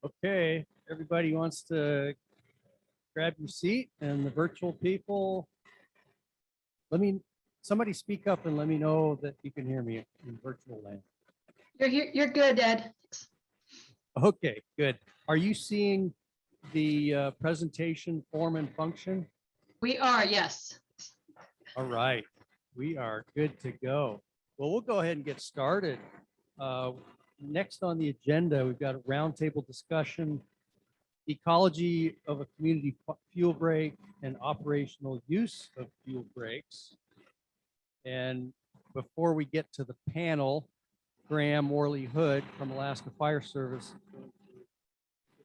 Okay, everybody wants to grab your seat, and the virtual people, somebody speak up and let me know that you can hear me in virtual land. You're good, Ed. Okay, good. Are you seeing the presentation form and function? We are, yes. All right, we are good to go. Well, we'll go ahead and get started. Next on the agenda, we've got a roundtable discussion, ecology of a community fuel break and operational use of fuel breaks. And before we get to the panel, Graham Worley-Hood from Alaska Fire Service,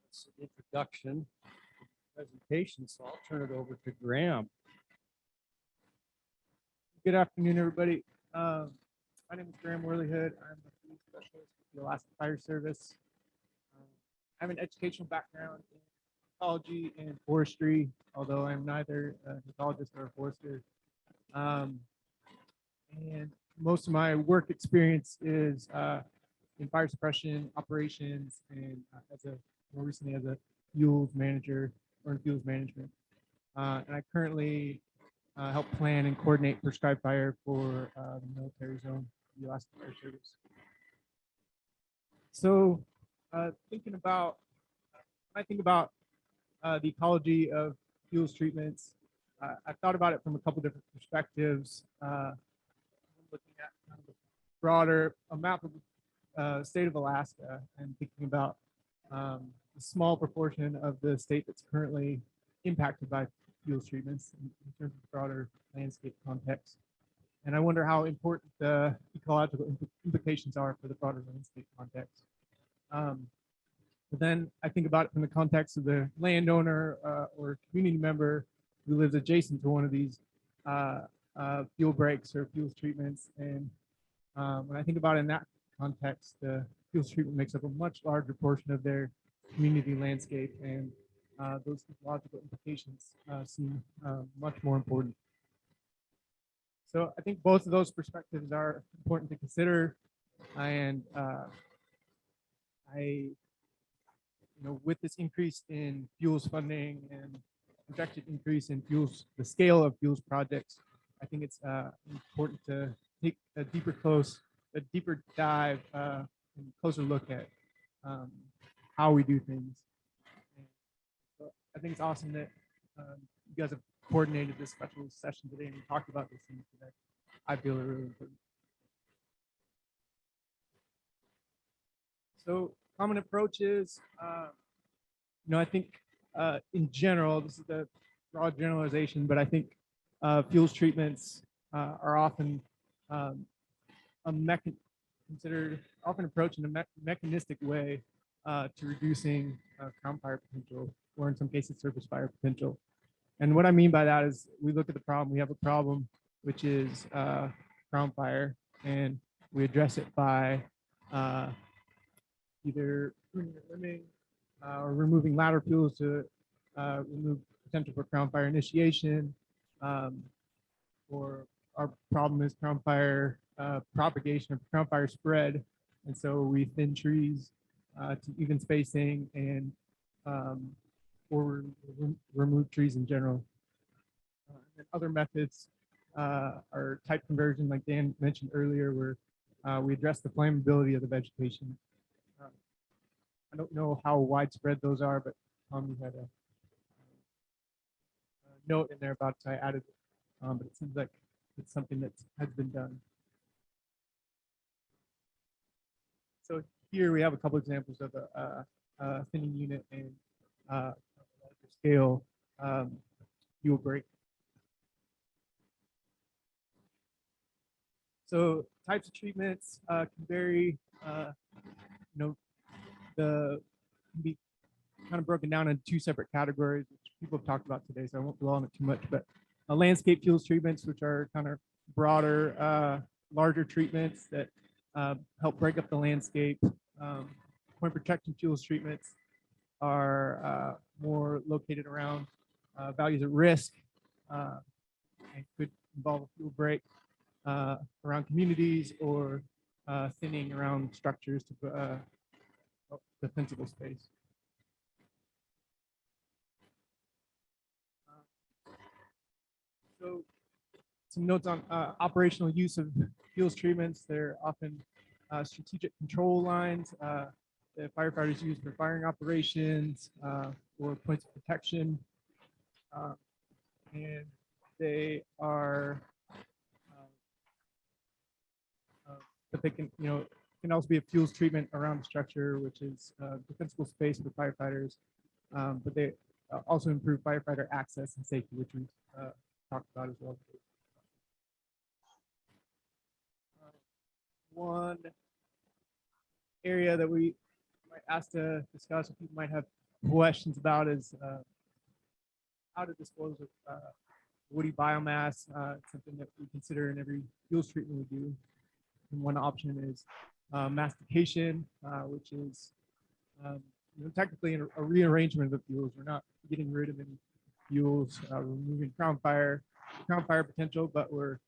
it's an introduction presentation, so I'll turn it over to Graham. Good afternoon, everybody. My name is Graham Worley-Hood. I'm a police specialist with the Alaska Fire Service. I have an educational background in ecology and forestry, although I'm neither an ecologist or a forester. And most of my work experience is in fire suppression operations and more recently as a fuels manager or in fuels management. And I currently help plan and coordinate prescribed fire for the military zone, the Alaska Fire Service. So when I think about the ecology of fuels treatments, I've thought about it from a couple different perspectives. Looking at kind of a broader map of the state of Alaska and thinking about a small proportion of the state that's currently impacted by fuels treatments in terms of broader landscape context. And I wonder how important the ecological implications are for the broader landscape context. But then I think about it from the context of the landowner or community member who lives adjacent to one of these fuel breaks or fuels treatments. And when I think about it in that context, the fuels treatment makes up a much larger portion of their community landscape, and those ecological implications seem much more important. So I think both of those perspectives are important to consider. And with this increase in fuels funding and projected increase in fuels, the scale of fuels projects, I think it's important to take a deeper dive and closer look at how we do things. And so I think it's awesome that you guys have coordinated this special session today and talked about these things today. I feel it really important. So common approaches, I think in general, this is a broad generalization, but I think fuels treatments are often often approached in a mechanistic way to reducing ground fire potential, or in some cases surface fire potential. And what I mean by that is we look at the problem, we have a problem, which is ground fire, and we address it by either pruning or limbing or removing ladder fuels to remove potential for ground fire initiation, or our problem is ground fire propagation or ground fire spread. And so we thin trees to even spacing and or remove trees in general. And other methods are type conversion, like Dan mentioned earlier, where we address the flammability of the vegetation. I don't know how widespread those are, but Tom had a note in there about it, so I added it. But it seems like it's something that has been done. So here we have a couple examples of a thinning unit and larger scale fuel break. So types of treatments can vary. Can be kind of broken down into two separate categories, which people have talked about today, so I won't dwell on it too much. But landscape fuels treatments, which are kind of broader, larger treatments that help break up the landscape. Point protection fuels treatments are more located around values at risk and could involve a fuel break around communities or thinning around structures to defensible space. So some notes on operational use of fuels treatments. They're often strategic control lines that firefighters use for firing operations or points of protection. And they are, but they can, can also be a fuels treatment around the structure, which is defensible space for firefighters. But they also improve firefighter access and safety, which we talked about as well. One area that we might ask to discuss, or people might have questions about, is how to dispose of woody biomass. It's something that we consider in every fuels treatment we do. And one option is mastication, which is technically a rearrangement of the fuels. We're not getting rid of any fuels, removing crown fire potential, but we're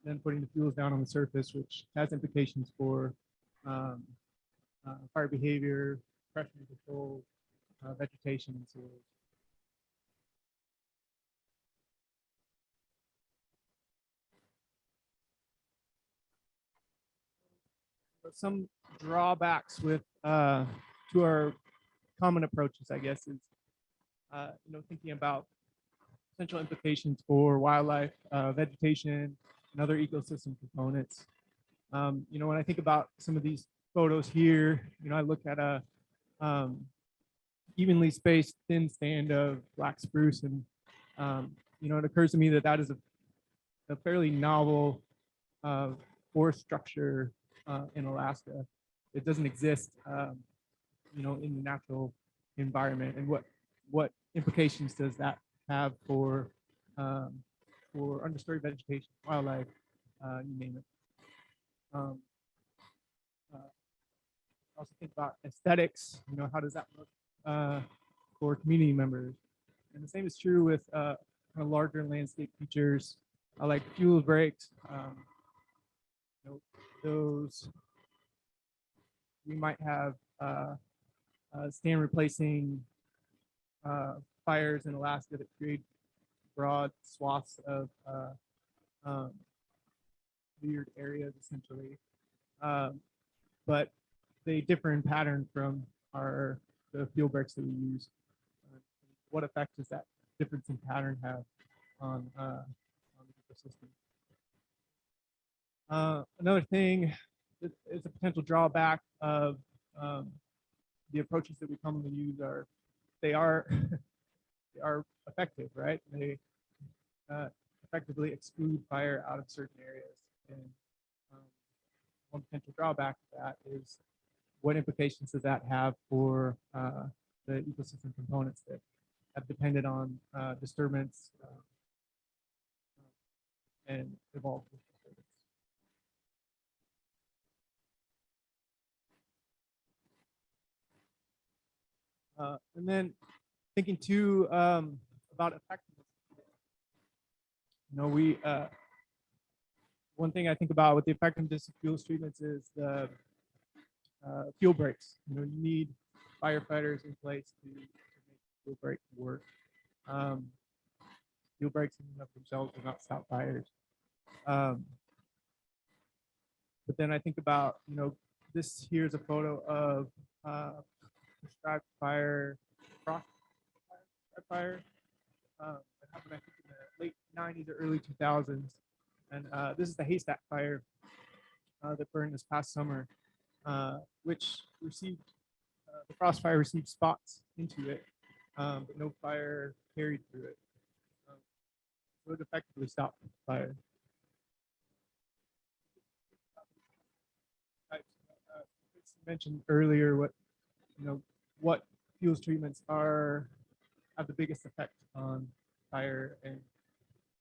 then putting the fuels down on the surface, which has implications for fire behavior, pressure control, vegetation, and so on. Some drawbacks with to our common approaches, I guess, is thinking about potential implications for wildlife, vegetation, and other ecosystem components. When I think about some of these photos here, I look at a evenly spaced thin stand of black spruce, and it occurs to me that that is a fairly novel forest structure in Alaska. It doesn't exist, in the natural environment. And what implications does that have for understory vegetation, wildlife, you name it. Also think about aesthetics. How does that look for community members? And the same is true with kind of larger landscape features like fuel breaks. Those we might have stand replacing fires in Alaska that create broad swaths of weird areas, essentially. But they differ in pattern from the fuel breaks that we use. What effect does that difference in pattern have on the ecosystem? Another thing is a potential drawback of the approaches that we commonly use they are effective, right? They effectively exclude fire out of certain areas. And one potential drawback of that is what implications does that have for the ecosystem components that have depended on disturbance and evolved with disturbance. And then thinking too about effectiveness. One thing I think about with the effectiveness of fuels treatments is the fuel breaks. You need firefighters in place to make fuel break work. Fuel breaks in and of themselves will not stop fires. But then I think about, this here's a photo of prescribed fire, fire that happened, I think, in the late 90s or early 2000s. And this is the haystack fire that burned this past summer, which received, the crossfire received spots into it, but no fire carried through it. So it effectively stopped the fire. I mentioned earlier what fuels treatments have the biggest effect on fire and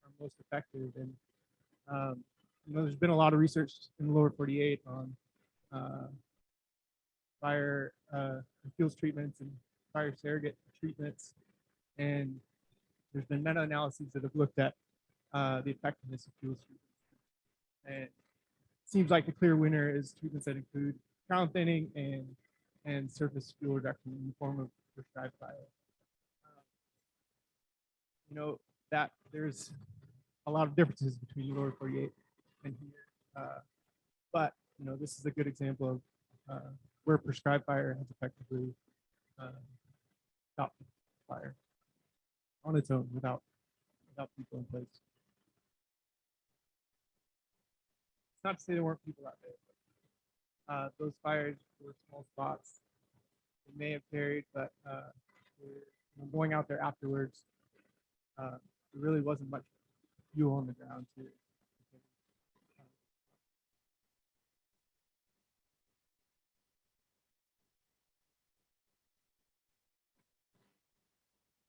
are most effective. And there's been a lot of research in the lower 48 on fire fuels treatments and fire surrogate treatments, and there's been meta-analyses that have looked at the effectiveness of fuels treatments. And it seems like the clear winner is treatments that include crown thinning and surface fuel reduction in the form of prescribed fire. That there's a lot of differences between the lower 48 and here. But this is a good example of where prescribed fire has effectively stopped fire on its own without people in place. It's not to say there weren't people out there. But, those fires were small spots. They may have carried, but going out there afterwards, there really wasn't much fuel on the ground to.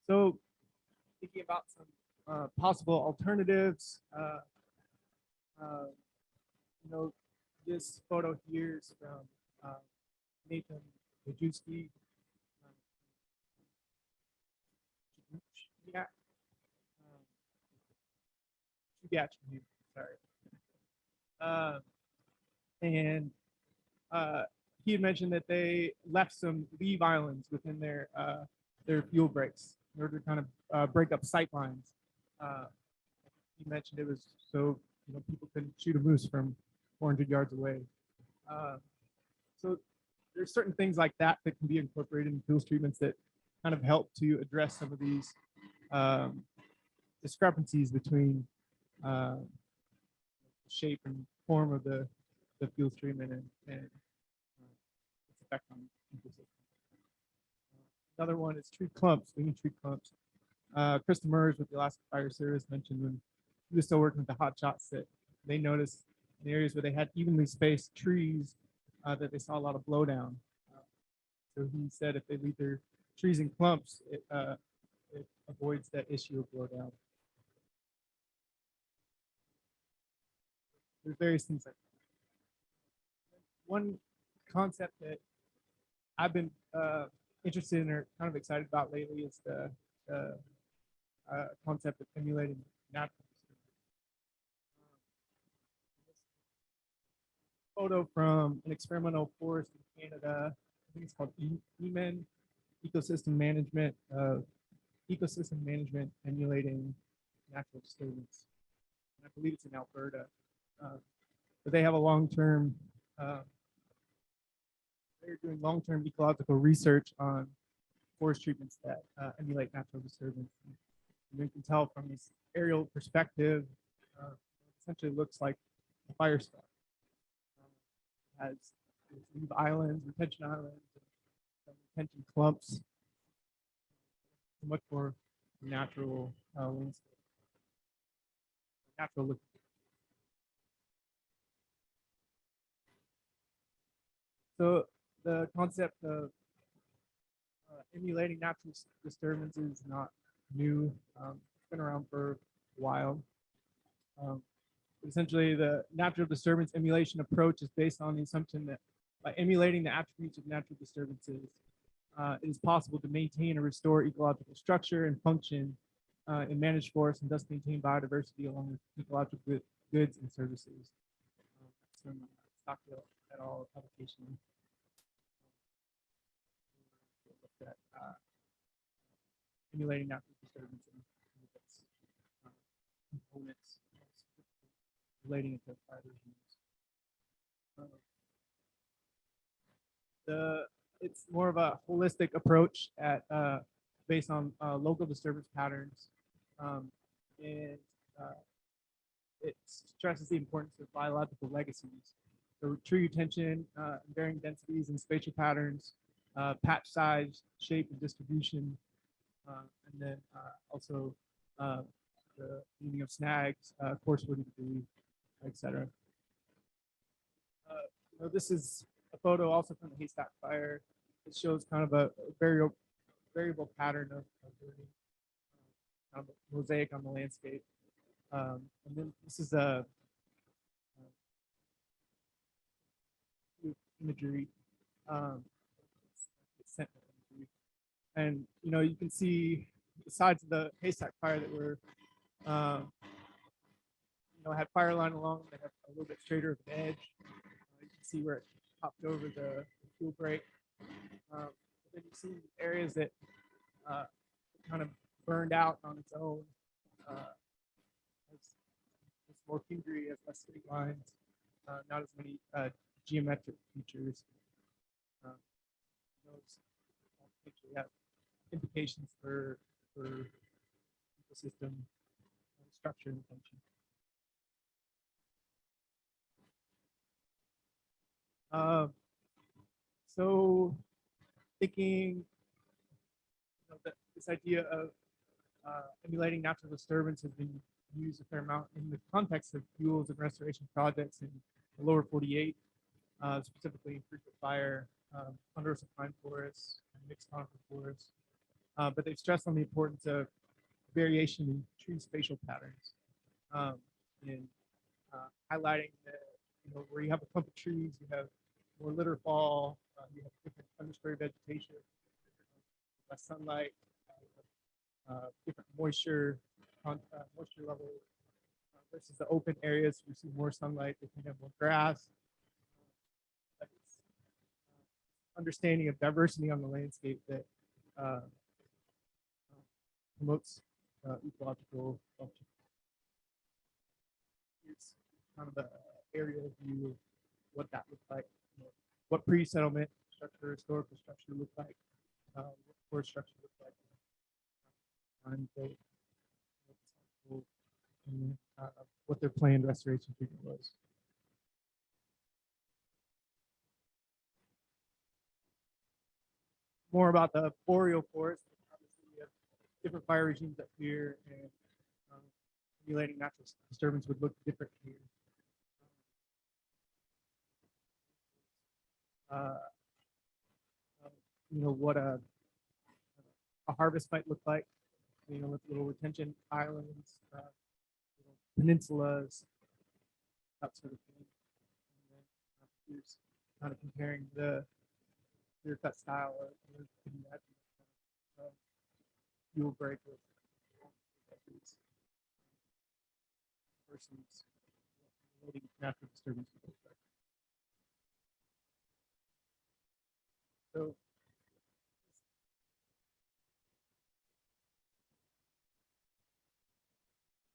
So, thinking about some possible alternatives, this photo here is from Nathan Wojcicki. Yeah. Sorry. And he had mentioned that they left some leave islands within their fuel breaks in order to kind of break up sight lines. He mentioned it was so people couldn't shoot a moose from 400 yards away. So there's certain things like that that can be incorporated in fuels treatments that kind of help to address some of these discrepancies between shape and form of the fuels treatment and its effect on ecosystem. Another one is tree clumps, leaning tree clumps. Krista Murs with the Alaska Fire Service mentioned when he was still working with the hot shots that they noticed in areas where they had evenly spaced trees that they saw a lot of blowdown. So he said if they leave their trees in clumps, it avoids that issue of blowdown. There's various things like that. One concept that I've been interested in or kind of excited about lately is the concept of emulating natural photo from an experimental forest in Canada. I think it's called EMEN, ecosystem management emulating natural disturbance. And I believe it's in Alberta. But they have a long-term, they're doing long-term ecological research on forest treatments that emulate natural disturbance. And you can tell from this aerial perspective, essentially looks like a fire star. It has leaf islands, retention islands, and retention clumps. Much more natural landscape. Natural look. So the concept of emulating natural disturbances is not new. It's been around for a while. Essentially, the natural disturbance emulation approach is based on the assumption that by emulating the attributes of natural disturbances, it is possible to maintain or restore ecological structure and function in managed forests and thus maintain biodiversity along with ecological goods and services. Some Stockdale et al. Publication. Looked at emulating natural disturbance and its components relating it to fire regimes. It's more of a holistic approach at based on local disturbance patterns, and it stresses the importance of biological legacies. So tree retention, varying densities and spatial patterns, patch size, shape, and distribution, and then also the meaning of snags, coarse woody debris, etc. This is a photo also from the haystack fire. It shows kind of a variable pattern of burning, kind of a mosaic on the landscape. And then this is a imagery. Imagery. And you can see the sides of the haystack fire that were had fire line along them. They have a little bit straighter of an edge. You can see where it popped over the fuel break. Then you see areas that kind of burned out on its own, as more fingery, has less sitting lines, not as many geometric features. Those potentially have implications for ecosystem structure and function. So thinking that this idea of emulating natural disturbance has been used a fair amount in the context of fuels and restoration projects in the lower 48, specifically in frequent fire, undersea pine forests, and mixed conifer forests. But they've stressed on the importance of variation in tree spatial patterns, and highlighting that where you have a clump of trees, you have more litter fall, you have different understory vegetation, less sunlight, different moisture level versus the open areas. We see more sunlight, we can have more grass. Understanding of diversity on the landscape that promotes ecological function. Here's kind of the aerial view of what that looked like, what pre-settlement structure, historical structure looked like, what forest structure looked like, and what their planned restoration treatment was. More about the boreal forest. Obviously, we have different fire regimes up here, and emulating natural disturbance would look different here. What a harvest might look like, with little retention islands, peninsulas, that sort of thing. And then here's kind of comparing the clear cut style of fuel break with versus natural disturbance. So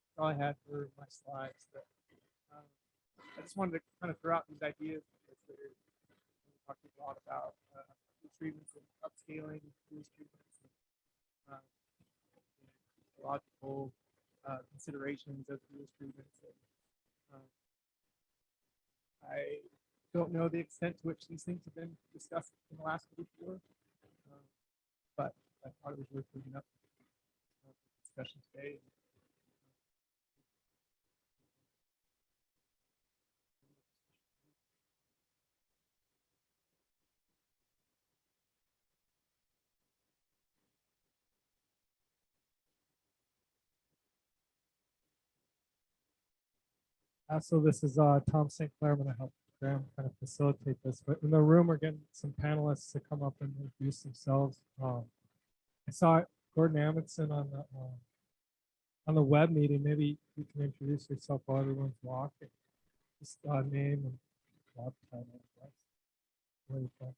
that's all I had for my slides. But, I just wanted to kind of throw out these ideas because we're talking a lot about treatments and upscaling these treatments, and ecological considerations of these treatments. And, I don't know the extent to which these things have been discussed in the last week before, but I thought it was worth bringing up discussion today. So this is Tom St. Clair. I'm going to help Graham kind of facilitate this. But in the room, we're getting some panelists to come up and introduce themselves. I saw Gordon Amundsun on the web meeting. Maybe you can introduce yourself while everyone's walking. Just name and job title. Where you from?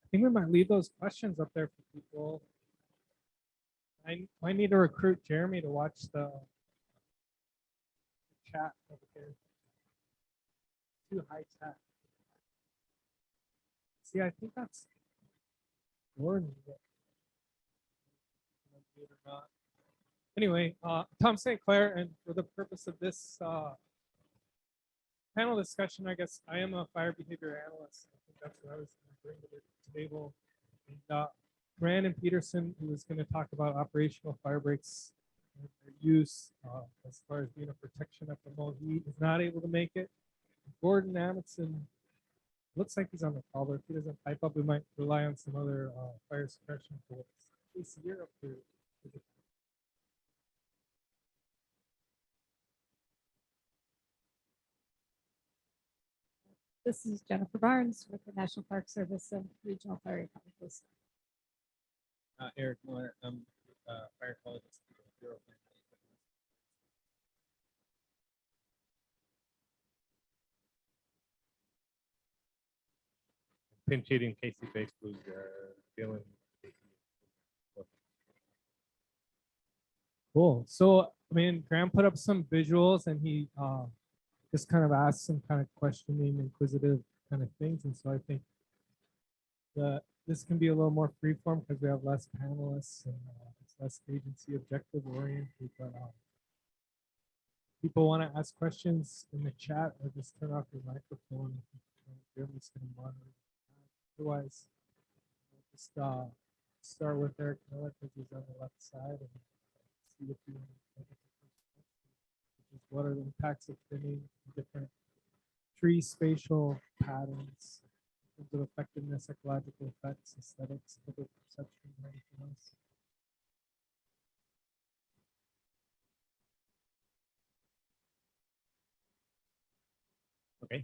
I think we might leave those questions up there for people. I need to recruit Jeremy to watch the chat over here. Too high tech. See, I think that's Gordon. Anyway, Tom St. Clair, and for the purpose of this panel discussion, I guess I am a fire behavior analyst. I think that's what I was going to bring to the table. And Branden Petersen, who is going to talk about operational fire breaks and their use as far as being a protection at the moment. He is not able to make it. Gordon Amundsun looks like he's on the call, but if he doesn't pipe up, we might rely on some other fire suppression tools. Casey, you're up here. This is Jennifer Barnes with the National Park Service and Regional Fire Ecologist. Eric Miller, I'm fire ecologist. Pinch hitting Casey Facebook, feeling Cool. So, I mean, Graham put up some visuals and he just kind of asked some kind of questioning, inquisitive kind of things. And so I think that this can be a little more freeform because we have less panelists and it's less agency objective oriented. But people want to ask questions in the chat or just turn off your microphone. Jeremy's going to monitor. Otherwise, just start with Eric Miller because he's on the left side and see if you want to take it to the first question, which is what are the impacts of thinning, different tree spatial patterns, in terms of effectiveness, ecological effects, aesthetics, public perception, and everything else. Okay.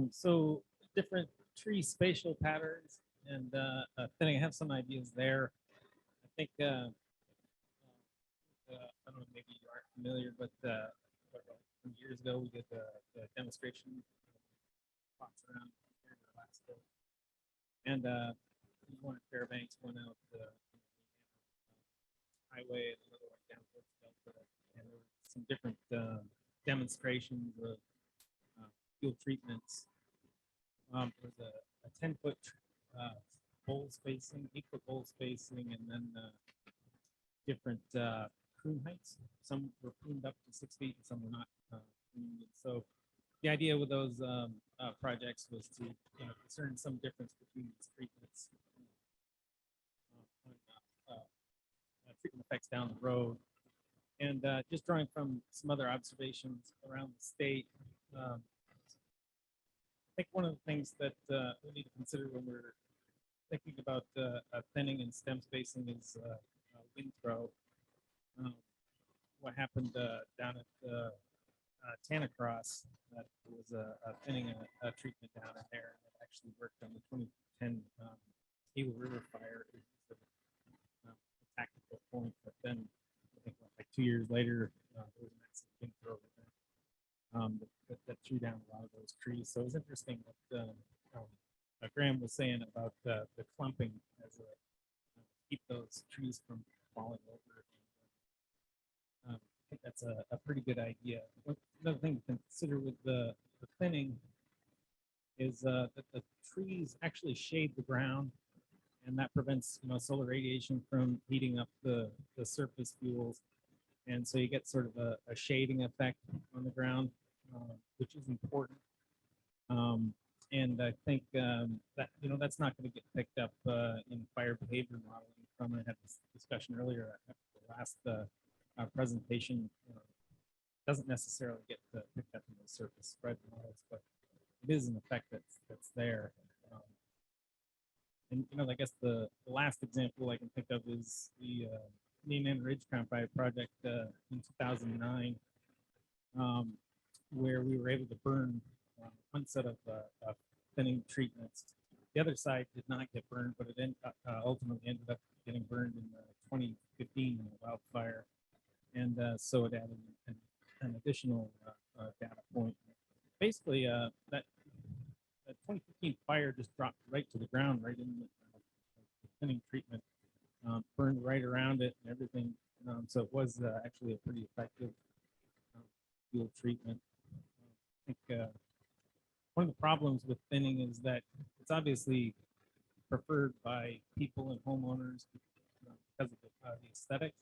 So different tree spatial patterns and thinning. I have some ideas there. I think I don't know, maybe you aren't familiar, but some years ago we did the demonstration plots around here in Alaska, and one at Fairbanks, one out the highway, and another one down towards Delta, and there were some different demonstrations of fuel treatments. There was a 10-foot bowl spacing, 8-foot bowl spacing, and then different prune heights. Some were pruned up to 6 feet, and some were not pruned. So the idea with those projects was to discern some difference between these treatments, treatment effects down the road, and just drawing from some other observations around the state. I think one of the things that we need to consider when we're thinking about thinning and stem spacing is wind throw. What happened down at Tanacross, that was a thinning treatment down in there, and it actually worked on the 2010 Eagle River fire. It was a tactical point, but then I think like 2 years later, there was a massive wind throw that threw down a lot of those trees. So it was interesting what Graham was saying about the clumping as keep those trees from falling over. I think that's a pretty good idea. Another thing to consider with the thinning is that the trees actually shade the ground, and that prevents solar radiation from heating up the surface fuels, and so you get sort of a shading effect on the ground, which is important. And I think that that's not going to get picked up in fire behavior modeling. I had this discussion earlier at the last presentation. Doesn't necessarily get picked up in the surface spread models, but it is an effect that's there. And I guess the last example I can think of is the Neiman Ridge Campfire project in 2009, where we were able to burn one set of thinning treatments. The other side did not get burned, but it ultimately ended up getting burned in 2015 in a wildfire, and so it added an additional data point. Basically, that 2015 fire just dropped right to the ground, right in the thinning treatment, burned right around it and everything. So it was actually a pretty effective fuel treatment. I think one of the problems with thinning is that it's obviously preferred by people and homeowners because of the aesthetics.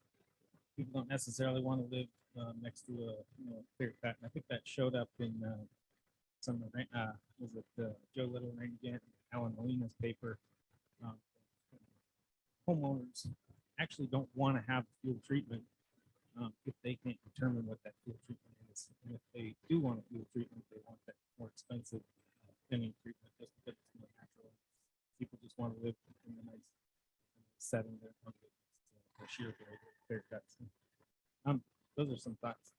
People don't necessarily want to live next to a clear cut, and I think that showed up in some was it Joe Little, Randy Gant, and Alan Molina's paper. Homeowners actually don't want to have fuel treatment if they can't determine what that fuel treatment is, and if they do want a fuel treatment, they want that more expensive thinning treatment just because it's more natural. People just want to live in a nice setting that the sheer clear cuts. Those are some thoughts.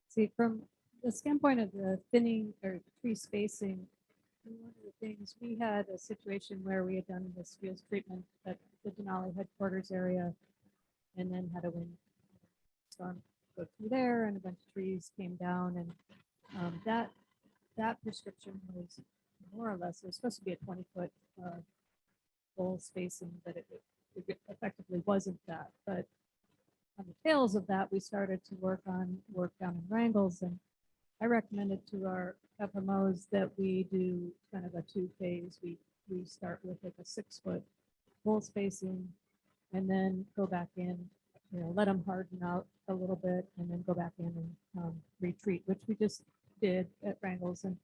See, from the standpoint of the thinning or tree spacing, one of the things, we had a situation where we had done this fuels treatment at the Denali headquarters area, and then had a wind storm go through there, and a bunch of trees came down, and that prescription was more or less, it was supposed to be a 20-foot full spacing, but it effectively wasn't that. But on the tails of that, we started to work down in Wrangles, and I recommended to our FMOs that we do kind of a two-phase. We start with like a 6-foot full spacing, and then go back in, let them harden out a little bit, and then go back in and retreat, which we just did at Wrangles. And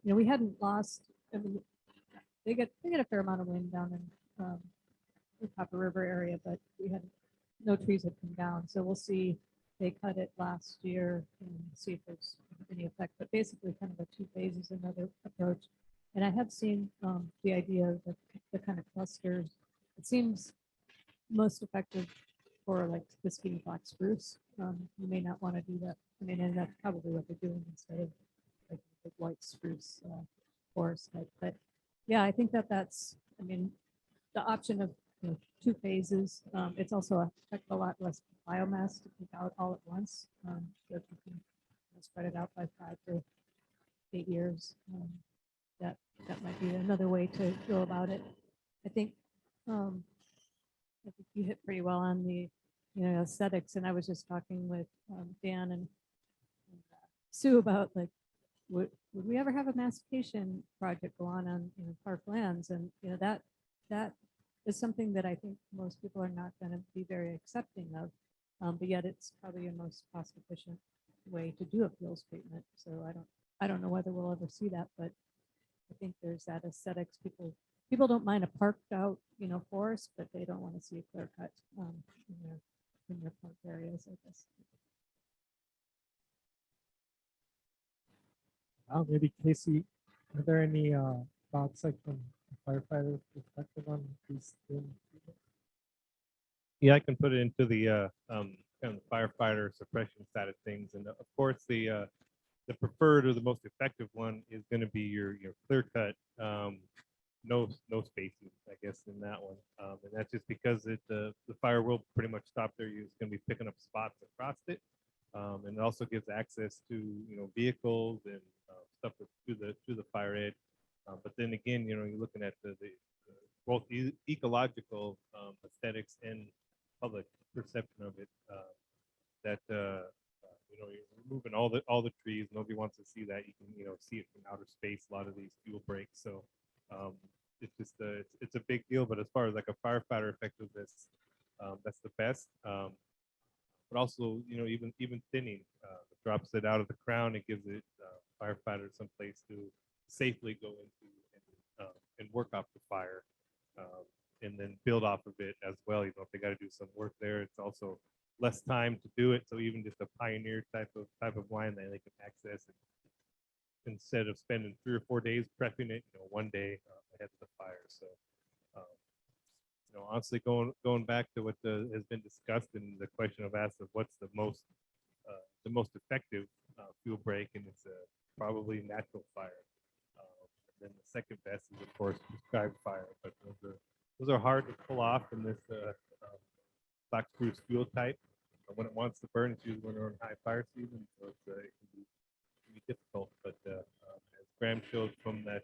we hadn't lost. I mean, they get a fair amount of wind down in the Copper River area, but we had no trees had come down. So we'll see. They cut it last year and see if there's any effect. But basically, kind of a 2 phases, another approach. And I have seen the idea of the kind of clusters. It seems most effective for like the skinny black spruce. You may not want to do that. I mean, and that's probably what they're doing instead of like the white spruce forest type. But yeah, I think that's, I mean, the option of 2 phases. It's also a lot less biomass to take out all at once. So if you can spread it out by 5 to 8 years, that might be another way to go about it. I think you hit pretty well on the aesthetics, and I was just talking with Dan and Sue about like would we ever have a massification project go on park lands, and that is something that I think most people are not going to be very accepting of, but yet it's probably your most cost efficient way to do a fuels treatment. So I don't know whether we'll ever see that, but I think there's that aesthetics. People don't mind a parked out forest, but they don't want to see a clear cut in their park areas, I guess. Maybe Casey, are there any thoughts like from a firefighter perspective on these things? Yeah, I can put it into the kind of firefighter suppression side of things, and of course the preferred or the most effective one is going to be your clear cut, no spacing, I guess, in that one, and that's just because the fire will pretty much stop there. You're going to be picking up spots across it, and it also gives access to vehicles and stuff to the fire edge. But then again, you're looking at the both ecological aesthetics and public perception of it. You're removing all the trees. Nobody wants to see that. You can see it from outer space. A lot of these fuel breaks. So it's just it's a big deal. But as far as like a firefighter effectiveness, that's the best. But also even thinning, it drops it out of the crown. It gives it firefighters some place to safely go into and work off the fire, and then build off of it as well. If they got to do some work there, it's also less time to do it. So even just a pioneer type of wine that they can access it, instead of spending 3 or 4 days prepping it, one day ahead of the fire. So honestly, going back to what has been discussed and the question of asked of what's the most effective fuel break, and it's probably natural fire. Then the second best is of course prescribed fire, but those are hard to pull off in this black spruce fuel type. When it wants to burn, it's usually when we're in high fire season, so it can be difficult. But as Graham showed from that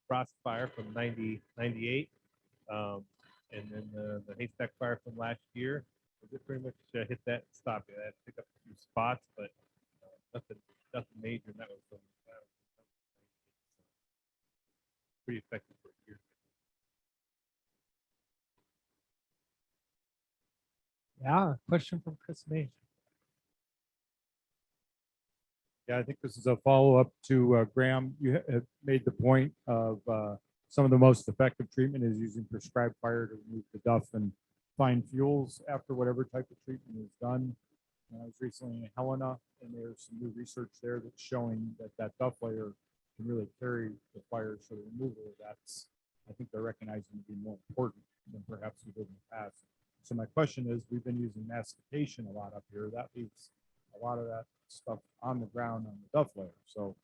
frost fire from 98, and then the haystack fire from last year, it pretty much hit that and stopped it. I had to pick up a few spots, but nothing major. And that was from pretty effective for a year. Yeah, question from Chris May. Yeah, I think this is a follow-up to Graham. You have made the point of some of the most effective treatment is using prescribed fire to remove the duff and find fuels after whatever type of treatment is done. I was recently in Helena, and there's some new research there that's showing that duff layer can really carry the fire. So the removal of that's, I think they're recognizing to be more important than perhaps we did in the past. So my question is, we've been using mastication a lot up here. That leaves a lot of that stuff on the ground on the duff layer. So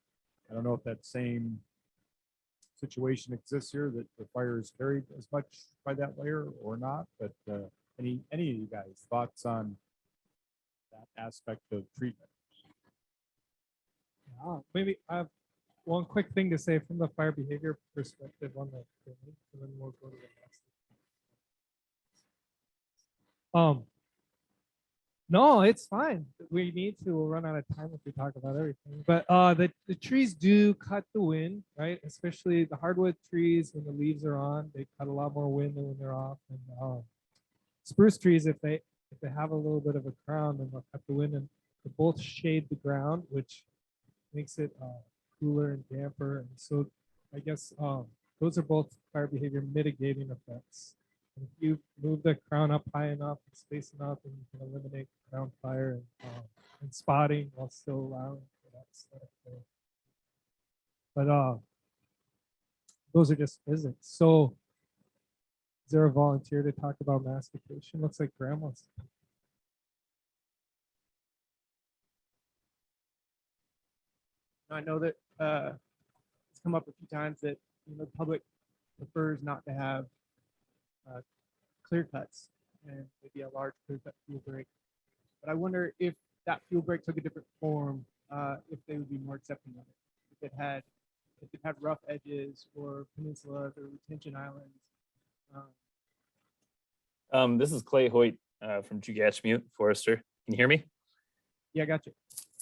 I don't know if that same situation exists here, that the fire is carried as much by that layer or not. But any of you guys thoughts on that aspect of treatment? Maybe one quick thing to say from the fire behavior perspective on the thing, and then we'll go to the next. No, it's fine. We need to. We'll run out of time if we talk about everything. But the trees do cut the wind, right? Especially the hardwood trees when the leaves are on, they cut a lot more wind than when they're off. And spruce trees, if they have a little bit of a crown, then they'll cut the wind, and they both shade the ground, which makes it cooler and damper. And so I guess those are both fire behavior mitigating effects. And if you move the crown up high enough and space enough, and you can eliminate ground fire and spotting while still allowing for that aesthetic there. But those are just physics. So is there a volunteer to talk about mastication? Looks like Graham wants to. I know that it's come up a few times that the public prefers not to have clear cuts and maybe a large clear cut fuel break. But I wonder if that fuel break took a different form, if they would be more accepting of it. If it had rough edges or peninsulas or retention islands. This is Clay Hoyt from Chugachmute Forester. Can you hear me? Yeah, I got you.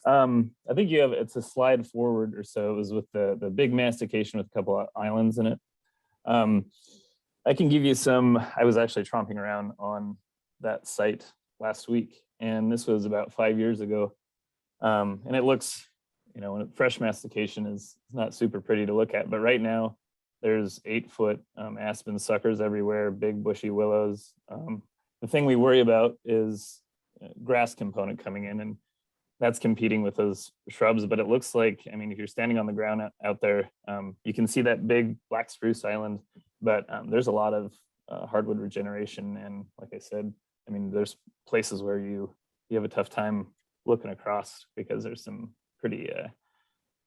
I think it's a slide forward or so. It was with the big mastication with a couple of islands in it. I can give you I was actually tromping around on that site last week, and this was about 5 years ago. And it looks, when fresh mastication is not super pretty to look at, but right now there's 8-foot aspen suckers everywhere, big bushy willows. The thing we worry about is grass component coming in, and that's competing with those shrubs. But it looks like, if you're standing on the ground out there, you can see that big black spruce island, but there's a lot of hardwood regeneration. And like I said, there's places where you have a tough time looking across because there's some pretty,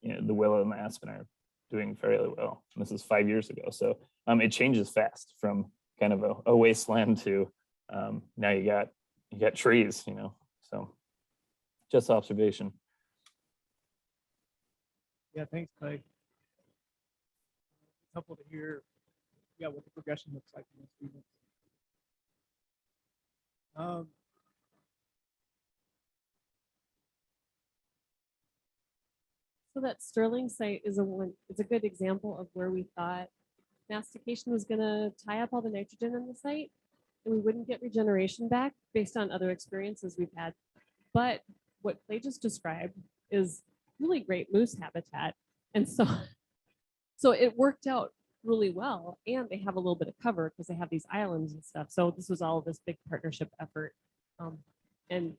the willow and the aspen are doing fairly well. And this is 5 years ago. So it changes fast from kind of a wasteland to now you got trees, so just observation. Yeah, thanks, Clay. It's helpful to hear what the progression looks like in the students. So that Sterling site is it's a good example of where we thought mastication was going to tie up all the nitrogen in the site and we wouldn't get regeneration back based on other experiences we've had. But what Clay just described is really great moose habitat. And so it worked out really well, and they have a little bit of cover because they have these islands and stuff. So this was all this big partnership effort. And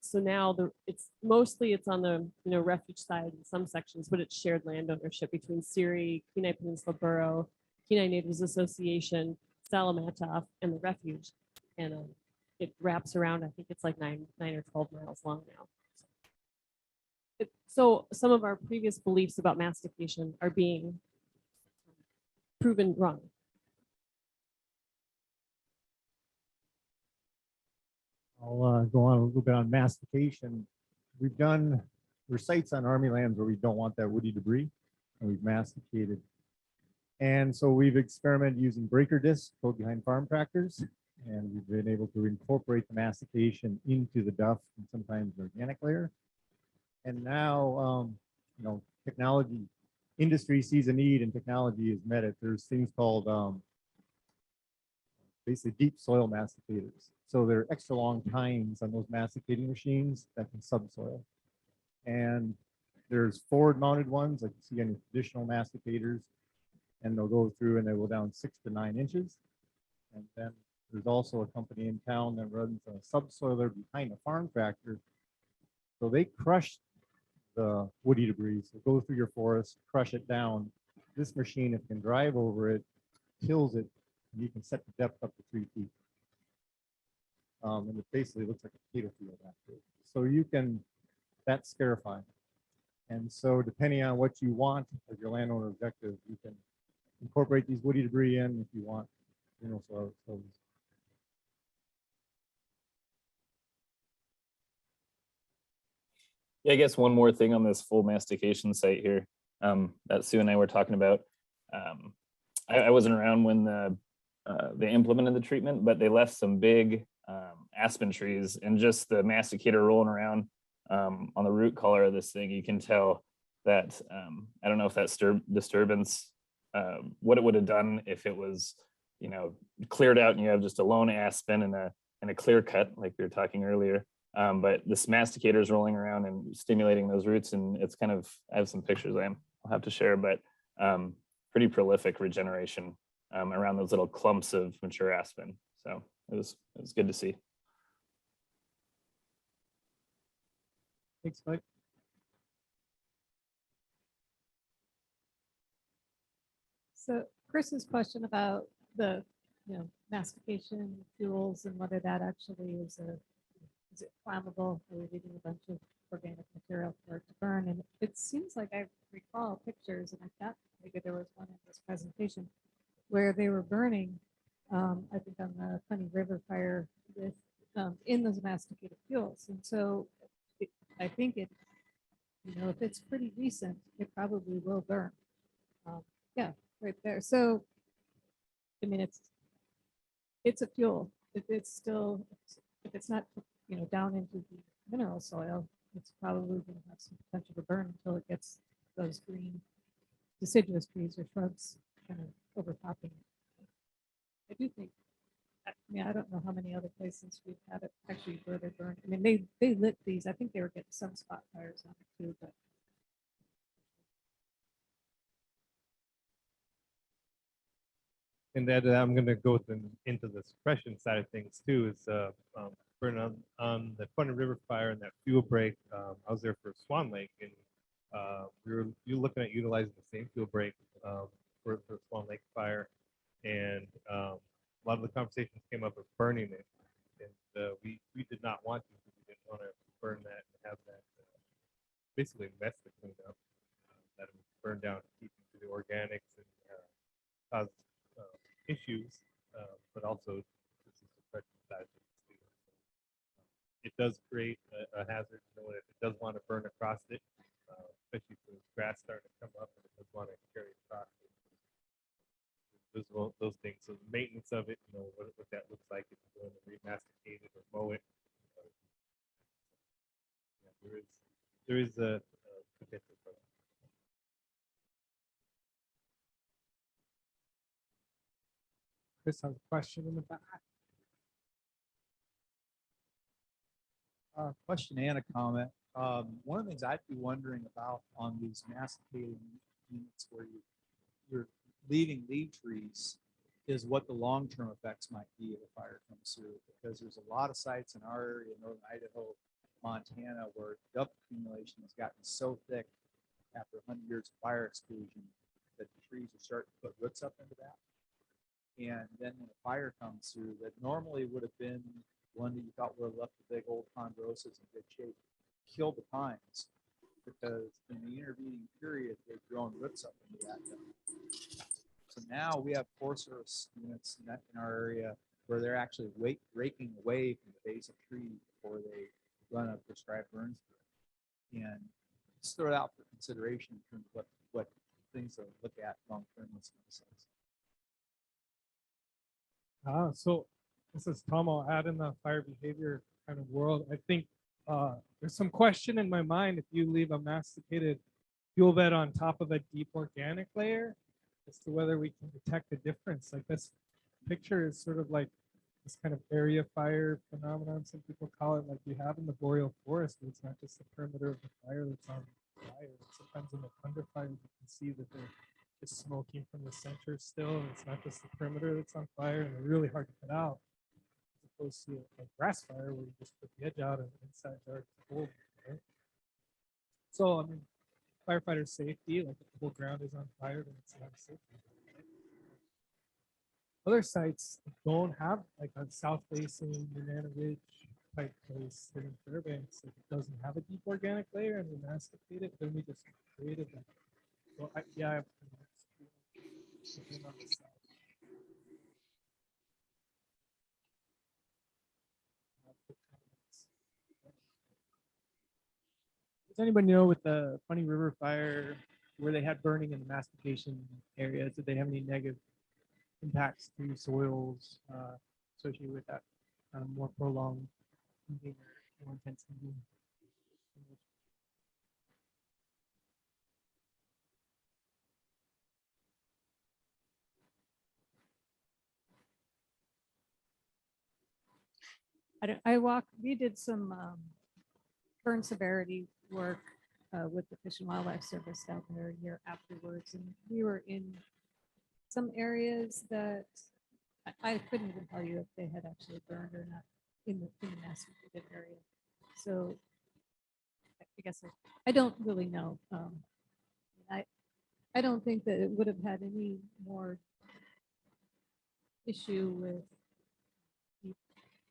so now it's on the refuge side in some sections, but it's shared land ownership between CIRI, Kenai Peninsula Borough, Kenai Natives Association, Salamatov, and the refuge. And it wraps around, I think it's like 9 or 12 miles long now. So some of our previous beliefs about mastication are being proven wrong. I'll go on a little bit on mastication. There's sites on Army lands where we don't want that woody debris, and we've masticated. And so we've experimented using breaker discs put behind farm tractors, and we've been able to incorporate the mastication into the duff and sometimes the organic layer. And now, technology, industry sees a need and technology has met it. There's things called basically deep soil masticators. So they're extra long tines on those masticating machines that can subsoil. And there's forward mounted ones like you see on traditional masticators, and they'll go through and they will down 6 to 9 inches. And then there's also a company in town that runs a subsoiler behind a farm tractor. So they crush the woody debris, so go through your forest, crush it down. This machine, if it can drive over it, kills it, and you can set the depth up to 3 feet. And it basically looks like a potato field after it. So that's scarifying. And so depending on what you want as your landowner objective, you can incorporate these woody debris in if you want soil. Yeah, I guess one more thing on this full mastication site here. that Sue and I were talking about. I wasn't around when they implemented the treatment, but they left some big aspen trees, and just the masticator rolling around on the root collar of this thing, you can tell that I don't know if that's disturbance, what it would have done if it was, you know, cleared out and you have just a lone aspen and a clear cut like we were talking earlier. But this masticator is rolling around and stimulating those roots, and it's kind of, I have some pictures I'll have to share, but pretty prolific regeneration around those little clumps of mature aspen. So it was good to see. Thanks, Mike. So Chris's question about the, mastication fuels and whether that actually is it flammable? Are we leaving a bunch of organic material for it to burn? And it seems like I recall pictures, and I thought maybe there was one in this presentation where they were burning, I think on the Funny River fire with in those masticated fuels. And so I think it, if it's pretty recent, it probably will burn. Yeah, right there. So, I mean, it's a fuel. If it's not, down into the mineral soil, it's probably going to have some potential to burn until it gets those green deciduous trees or shrubs kind of overtopping it. I do think, I don't know how many other places we've had it actually where they burned. I mean, they lit these. I think they were getting some spot fires on it too, but. And that I'm going to go into the suppression side of things too. Is burn on the Funny River fire and that fuel break. I was there for Swan Lake, and you're looking at utilizing the same fuel break for Swan Lake fire, and a lot of the conversations came up of burning it, and we did not want to, because we didn't want to burn that and have that basically mess to clean up, that it would burn down, keep into the organics and cause issues, but also this is suppression side of things too. It does create a hazard, if it does want to burn across it, especially if there's grass starting to come up and it does want to carry across it. Those things. So the maintenance of it, what that looks like if you're going to remasticate it or mow it. There is a potential for that. Chris has a question in the back. Question and a comment. One of the things I'd be wondering about on these masticating units where you're leaving leaf trees is what the long-term effects might be if a fire comes through, because there's a lot of sites in our area, northern Idaho, Montana, where duff accumulation has gotten so thick after 100 years of fire exclusion that the trees are starting to put roots up into that. And then when a fire comes through, that normally would have been one that you thought would have left the big old chondrosis in good shape, killed the pines, because in the intervening period, they've grown roots up into that. So now we have Forest Service units in our area where they're actually raking away from the base of trees before they run a prescribed burn through. And just throw it out for consideration in terms of what things to look at long term with some of these things. So this is Tom. I'll add in the fire behavior kind of world. I think there's some question in my mind if you leave a masticated fuel bed on top of a deep organic layer as to whether we can detect the difference. Like this picture is sort of like this kind of area fire phenomenon, some people call it, like you have in the boreal forest, but it's not just the perimeter of the fire that's on fire. Sometimes in the thunder fire, you can see that they're just smoking from the center still, and it's not just the perimeter that's on fire, and they're really hard to put out, as opposed to a grass fire where you just put the edge out and the inside are cold. Right? So, I mean, firefighter safety, like if the whole ground is on fire, then it's not safe. Other sites don't have like a south facing Banana Ridge type place in Fairbanks. If it doesn't have a deep organic layer and we masticate it, then we just created that. So yeah, does anybody know with the Funny River fire where they had burning in the mastication areas, did they have any negative impacts to soils associated with that more prolonged heating or more intense heating? We did some burn severity work with the Fish and Wildlife Service out there a year afterwards, and we were in some areas that I couldn't even tell you if they had actually burned or not in the masticated area. So I guess I don't really know. I don't think that it would have had any more issue with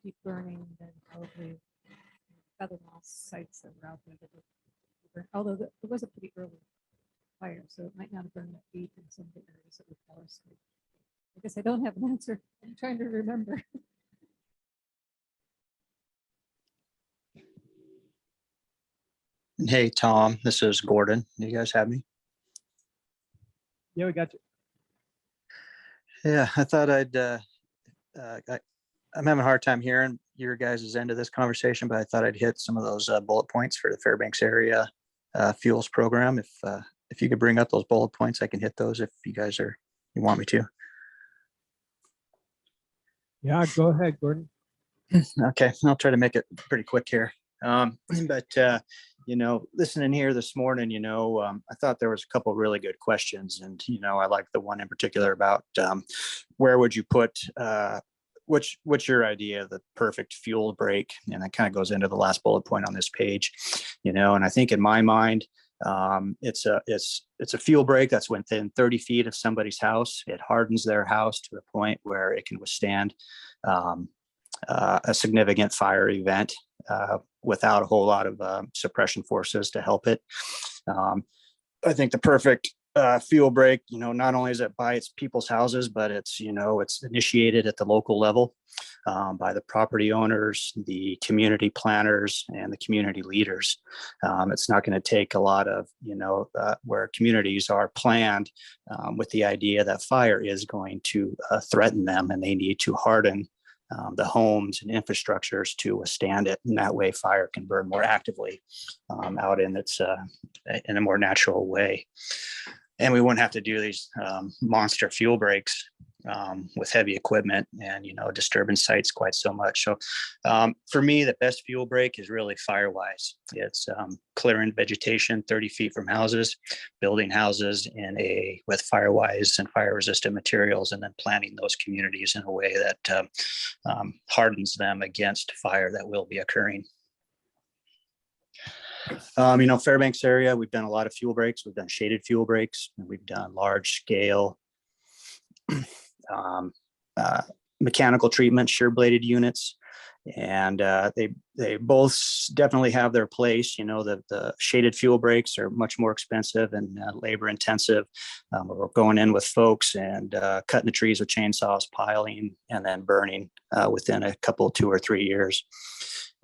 deep burning than probably other moss sites that were out there that were burned. Although it was a pretty early fire, so it might not have burned that deep in some of the areas that were forested. I guess I don't have an answer. I'm trying to remember. Hey, Tom, this is Gordon. You guys have me? Yeah, we got you. Yeah, I thought I'm having a hard time hearing your guys' end of this conversation, but I thought I'd hit some of those bullet points for the Fairbanks area fuels program. If you could bring up those bullet points, I can hit those if you want me to. Yeah, go ahead, Gordon. Okay, I'll try to make it pretty quick here. Listening here this morning, I thought there was a couple really good questions, and I like the one in particular about where would you put what's your idea of the perfect fuel break, and that kind of goes into the last bullet point on this page, and I think in my mind, it's a fuel break that's within 30 feet of somebody's house. It hardens their house to the point where it can withstand a significant fire event without a whole lot of suppression forces to help it. I think the perfect fuel break, not only is it by its people's houses, but it's initiated at the local level by the property owners, the community planners, and the community leaders. It's not going to take a lot of, where communities are planned with the idea that fire is going to threaten them, and they need to harden the homes and infrastructures to withstand it. And that way fire can burn more actively out in a more natural way. And we wouldn't have to do these monster fuel breaks with heavy equipment and, disturbance sites quite so much. So for me, the best fuel break is really Firewise. It's clearing vegetation 30 feet from houses, building houses with Firewise and fire resistant materials, and then planting those communities in a way that hardens them against fire that will be occurring. Fairbanks area, we've done a lot of fuel breaks. We've done shaded fuel breaks, and we've done large scale mechanical treatment, shear bladed units. And they both definitely have their place. The shaded fuel breaks are much more expensive and labor intensive. We're going in with folks and cutting the trees with chainsaws, piling, and then burning within a couple, 2 or 3 years.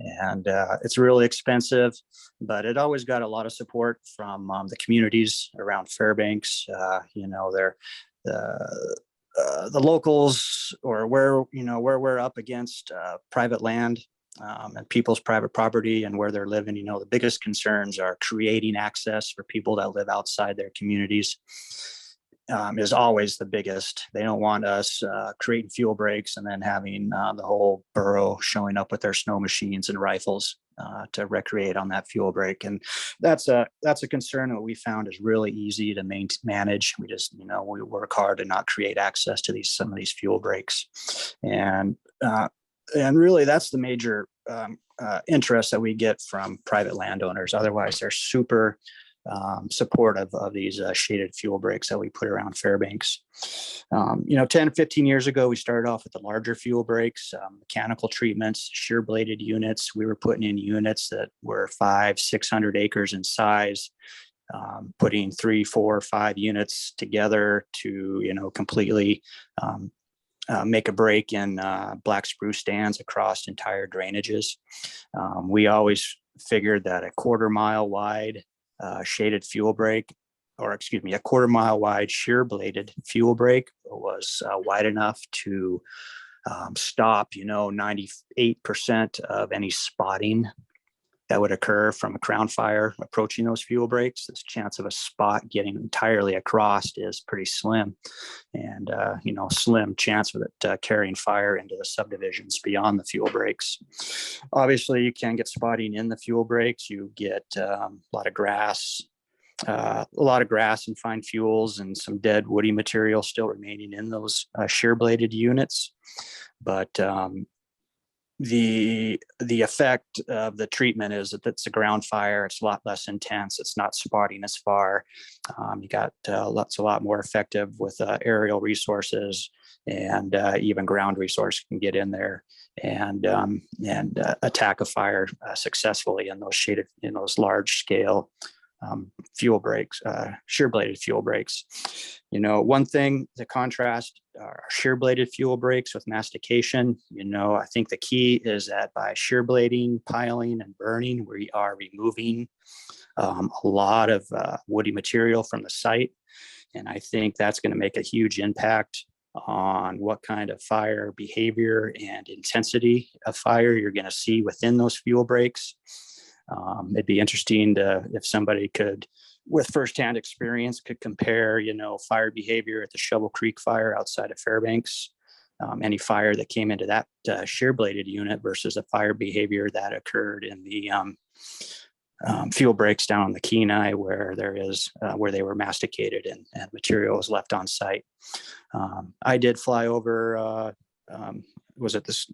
And it's really expensive, but it always got a lot of support from the communities around Fairbanks. They're the locals, or where we're up against private land and people's private property and where they're living. The biggest concerns are creating access for people that live outside their communities. Is always the biggest. They don't want us creating fuel breaks and then having the whole borough showing up with their snow machines and rifles to recreate on that fuel break. And that's a concern that we found is really easy to manage. We just, we work hard to not create access to some of these fuel breaks. And really that's the major interest that we get from private landowners. Otherwise, they're super supportive of these shaded fuel breaks that we put around Fairbanks. 10, 15 years ago, we started off with the larger fuel breaks, mechanical treatments, shear bladed units. We were putting in units that were 500, 600 acres in size, putting 3, 4, 5 units together to, completely make a break in black spruce stands across entire drainages. We always figured that a 1/4 mile wide shaded fuel break or excuse me, a quarter-mile wide shear bladed fuel break was wide enough to stop, 98% of any spotting that would occur from a crown fire approaching those fuel breaks. This chance of a spot getting entirely across is pretty slim, and slim chance of it carrying fire into the subdivisions beyond the fuel breaks. Obviously, you can get spotting in the fuel breaks. You get a lot of grass, and fine fuels, and some dead woody material still remaining in those shear bladed units. But the effect of the treatment is that it's a ground fire. It's a lot less intense. It's not spotting as far. You got a lot more effective with aerial resources, and even ground resource can get in there and attack a fire successfully in those large scale fuel breaks, shear bladed fuel breaks. One thing to contrast are shear bladed fuel breaks with mastication. I think the key is that by shear blading, piling, and burning, we are removing a lot of woody material from the site. And I think that's going to make a huge impact on what kind of fire behavior and intensity of fire you're going to see within those fuel breaks. It'd be interesting if somebody could, with firsthand experience, could compare, fire behavior at the Shovel Creek fire outside of Fairbanks, any fire that came into that shear bladed unit versus a fire behavior that occurred in the fuel breaks down on the Kenai, where they were masticated and material was left on site. I did fly over. Was it this?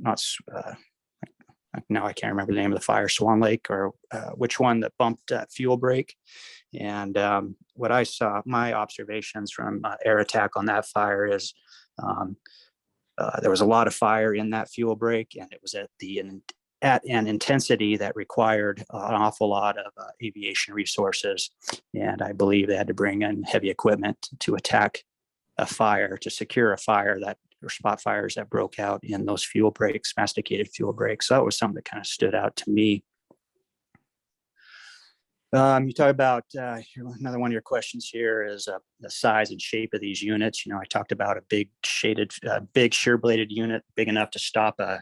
Now I can't remember the name of the fire, Swan Lake, or which one that bumped fuel break. And what I saw, my observations from air attack on that fire is there was a lot of fire in that fuel break, and it was at an intensity that required an awful lot of aviation resources. And I believe they had to bring in heavy equipment to attack a fire, to secure a fire or spot fires that broke out in those fuel breaks, masticated fuel breaks. So that was something that kind of stood out to me. You talk about another one of your questions here is the size and shape of these units. I talked about a big shear bladed unit, big enough to stop a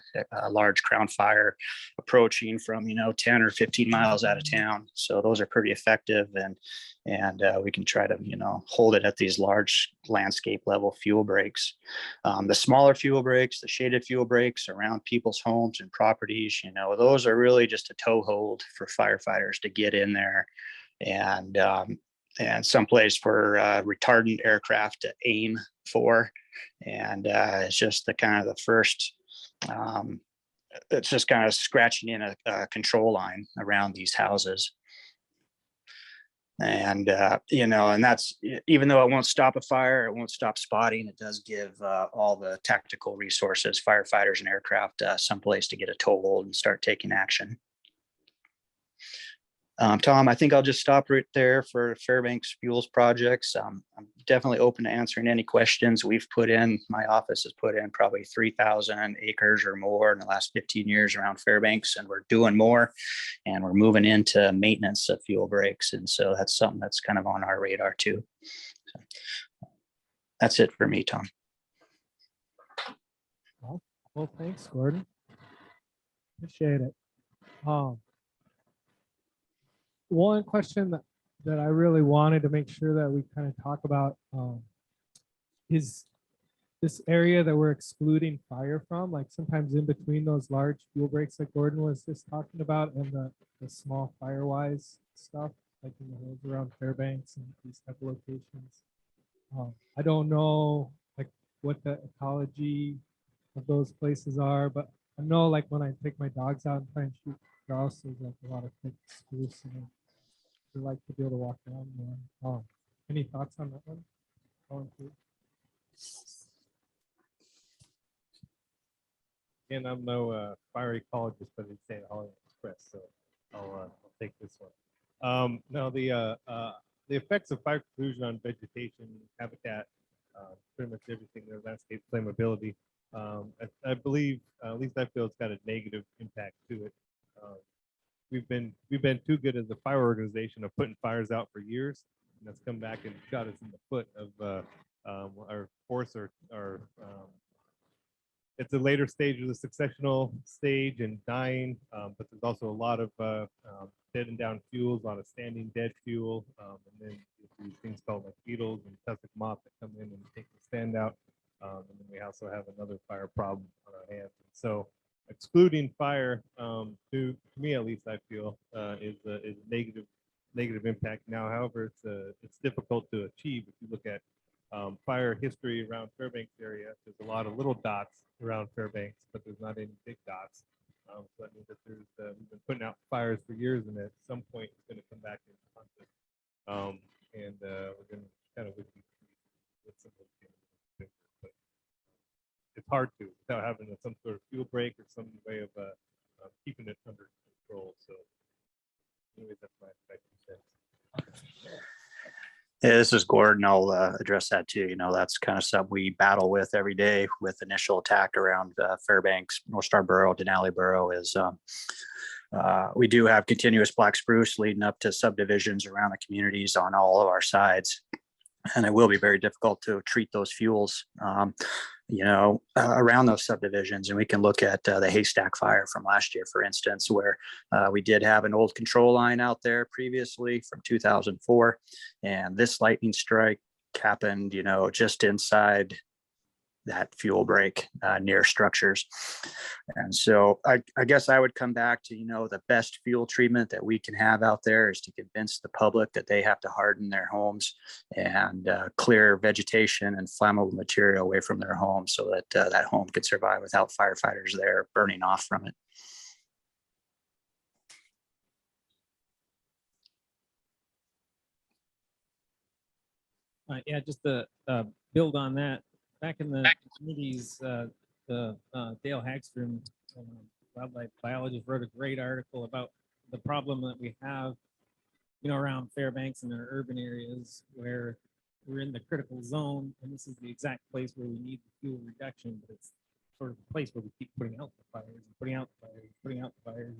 large crown fire approaching from 10 or 15 miles out of town. So those are pretty effective, and we can try to hold it at these large landscape level fuel breaks. The smaller fuel breaks, the shaded fuel breaks around people's homes and properties, those are really just a toehold for firefighters to get in there and someplace for retardant aircraft to aim for. And it's just the first, it's just kind of scratching in a control line around these houses. And, and that's, even though it won't stop a fire, it won't stop spotting, it does give all the tactical resources, firefighters and aircraft, someplace to get a toehold and start taking action. Tom, I think I'll just stop right there for Fairbanks Fuels projects. I'm definitely open to answering any questions. My office has put in probably 3,000 acres or more in the last 15 years around Fairbanks, and we're doing more, and we're moving into maintenance of fuel breaks. And so that's something that's kind of on our radar too. So that's it for me, Tom. Well, thanks, Gordon. Appreciate it. One question that I really wanted to make sure that we kind of talk about is this area that we're excluding fire from, like sometimes in between those large fuel breaks that Gordon was just talking about, and the small firewise stuff, like in the hills around Fairbanks and these type of locations. I don't know like what the ecology of those places are, but I know like when I take my dogs out and try and shoot grouse, there's like a lot of thick spruce and we like to be able to walk around there. Any thoughts on that one? Again, I'm no fire ecologist, but it's St. Hollywood Express, so I'll take this one. No, the effects of fire conclusion on vegetation, habitat, pretty much everything, their landscape flammability. I believe, at least I feel it's got a negative impact to it. We've been too good as a fire organization of putting fires out for years, and that's come back and shot us in the foot of our forests are it's a later stage of the successional stage and dying, but there's also a lot of dead and down fuels, a lot of standing dead fuel, and then these things called like beetles and tussock moth that come in and take the stand out. And then we also have another fire problem on our hands. And so excluding fire, to me at least, I feel is a negative impact. Now, however, it's difficult to achieve. If you look at fire history around Fairbanks area, there's a lot of little dots around Fairbanks, but there's not any big dots. So that means that we've been putting out fires for years, and at some point it's going to come back into conflict. And we're going to kind of with some of those, but it's hard to without having some sort of fuel break or some way of keeping it under control. So, anyways, that's my 2 cents. Yeah, this is Gordon. I'll address that too. You know, that's kind of something we battle with every day with initial attack around Fairbanks, North Star Borough, Denali Borough is we do have continuous black spruce leading up to subdivisions around the communities on all of our sides. And it will be very difficult to treat those fuels, around those subdivisions. And we can look at the haystack fire from last year, for instance, where we did have an old control line out there previously from 2004. And this lightning strike happened, just inside that fuel break near structures. And so I guess I would come back to, the best fuel treatment that we can have out there is to convince the public that they have to harden their homes and clear vegetation and flammable material away from their home so that that home can survive without firefighters there burning off from it. Yeah, just to build on that, back in the communities, Dale Hagstrom, wildlife biologist, wrote a great article about the problem that we have, around Fairbanks and our urban areas where we're in the critical zone, and this is the exact place where we need the fuel reduction, but it's sort of the place where we keep putting out the fires and putting out the fires, putting out the fires.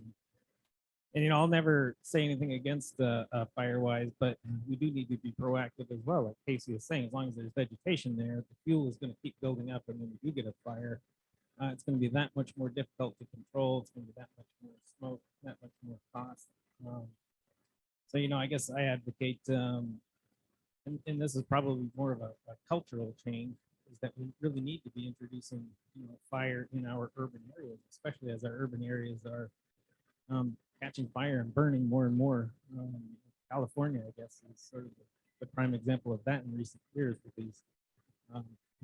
And I'll never say anything against Firewise, but we do need to be proactive as well. Like Casey is saying, as long as there's vegetation there, the fuel is going to keep building up, and when we do get a fire, it's going to be that much more difficult to control. It's going to be that much more smoke, that much more cost. So I guess I advocate, and this is probably more of a cultural change, is that we really need to be introducing fire in our urban areas, especially as our urban areas are catching fire and burning more and more. California, I guess, is sort of the prime example of that in recent years with these,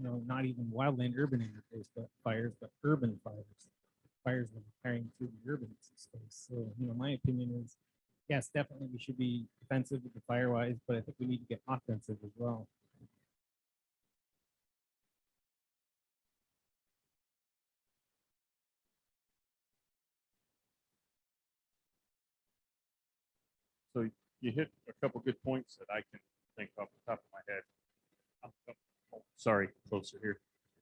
not even wildland urban interface, but fires, but urban fires that are carrying through the urban space. So, my opinion is, yes, definitely we should be defensive with the Firewise, but I think we need to get offensive as well. So you hit a couple good points that I can think off the top of my head. Sorry, closer here.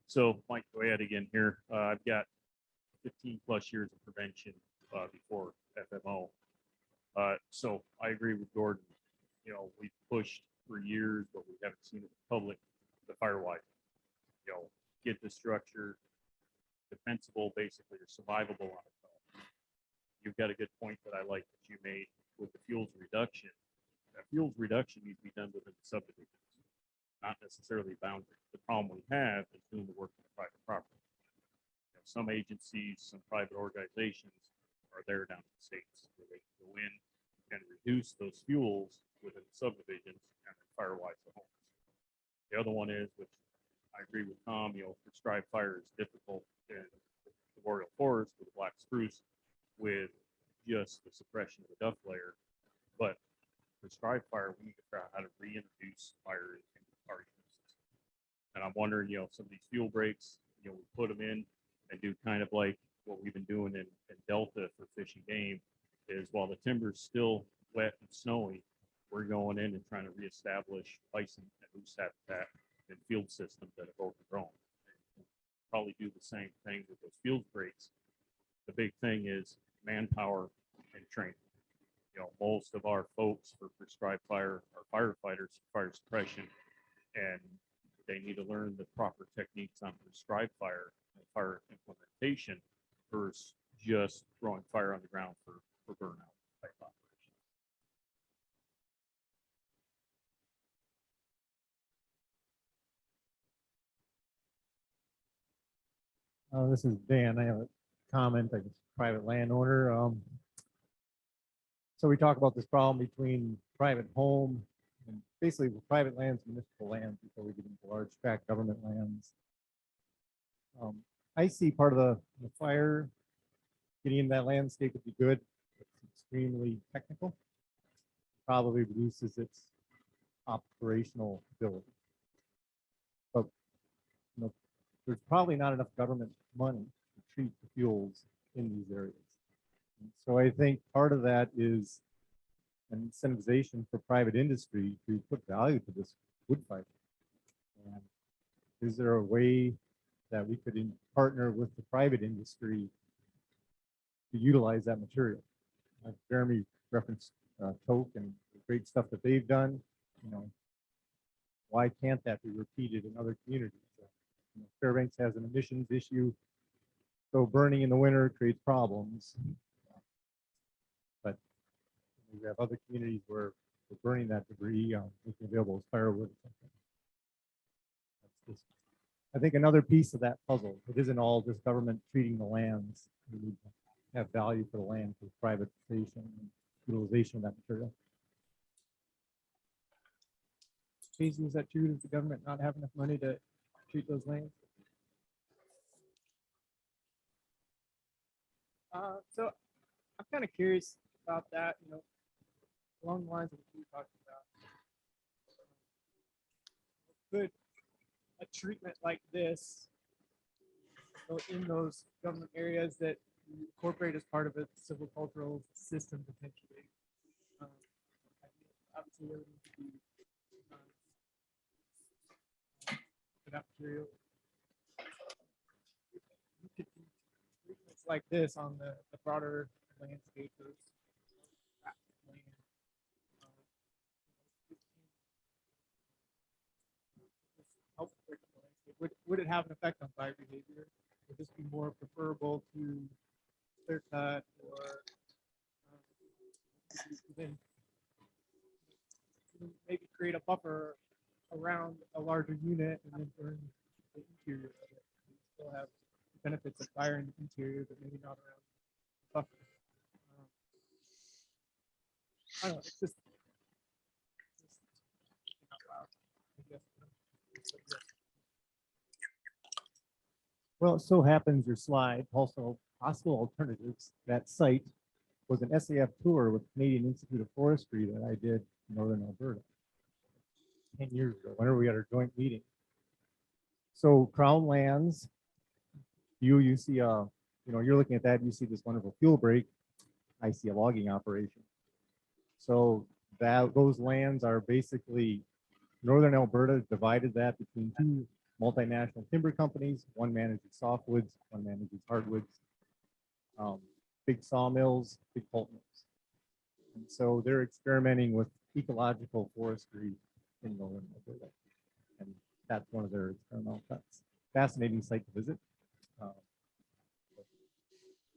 So Mike, go ahead again here. I've got 15 plus years of prevention before FMO. So I agree with Gordon. We've pushed for years, but we haven't seen it in public, the Firewise. Get the structure defensible, basically, or survivable on its own. You've got a good point that I like that you made with the fuels reduction. That fuels reduction needs to be done within the subdivisions, not necessarily boundaries. The problem we have is doing the work on private property. Some agencies, some private organizations are there down in the states where they can go in and reduce those fuels within the subdivisions and then Firewise the homes. The other one is, which I agree with Tom, prescribed fire is difficult in the boreal forest with black spruce with just the suppression of the Duff layer. But prescribed fire, we need to figure out how to reintroduce fire into our ecosystem. And I'm wondering, some of these fuel breaks, we put them in and do kind of like what we've been doing in Delta for fishing game, is while the timber's still wet and snowy, we're going in and trying to reestablish bison and moose habitat and field systems that have overgrown. Probably do the same thing with those field breaks. The big thing is manpower and training. most of our folks for prescribed fire are firefighters, fire suppression, and they need to learn the proper techniques on prescribed fire and fire implementation versus just throwing fire on the ground for burnout type operation. This is Dan. I have a comment, I guess, private landowner. So we talk about this problem between private home and basically with private lands, municipal lands before we get into large tract government lands. I see part of the fire getting in that landscape would be good. It's extremely technical. Probably reduces its operational ability. But there's probably not enough government money to treat the fuels in these areas. And so I think part of that is an incentivization for private industry to put value to this wood fiber. And is there a way that we could partner with the private industry to utilize that material? Jeremy referenced Toke and the great stuff that they've done. Why can't that be repeated in other communities? Fairbanks has an emissions issue, so burning in the winter creates problems. But we have other communities where we're burning that debris, making available as firewood. That's just, I think, another piece of that puzzle. It isn't all just government treating the lands. We need to have value for the land for privatization and utilization of that material. Casey, is that true? Does the government not have enough money to treat those lands? So I'm kind of curious about that, along the lines of what you were talking about. Could a treatment like this in those government areas that you incorporate as part of a silvicultural system potentially? Obviously, there would need to be for that material. You could do treatments like this on the broader landscape of land. Help break the landscape. Would it have an effect on fire behavior? Would this be more preferable to clear cut or then maybe create a buffer around a larger unit and then burn the interior of it? You still have the benefits of fire in the interior, but maybe not around the buffer. I don't know. It's just out loud, I guess. Well, it so happens your slide, also possible alternatives. That site was an SAF tour with Canadian Institute of Forestry that I did in Northern Alberta 10 years ago, whenever we had our joint meeting. So Crown Lands, you see, you're looking at that, you see this wonderful fuel break. I see a logging operation. So those lands are basically, Northern Alberta divided that between two multinational timber companies. One manages softwoods, one manages hardwoods, big sawmills, big pulp mills. And so they're experimenting with ecological forestry in Northern Alberta. And that's one of their experimental cuts. Fascinating site to visit.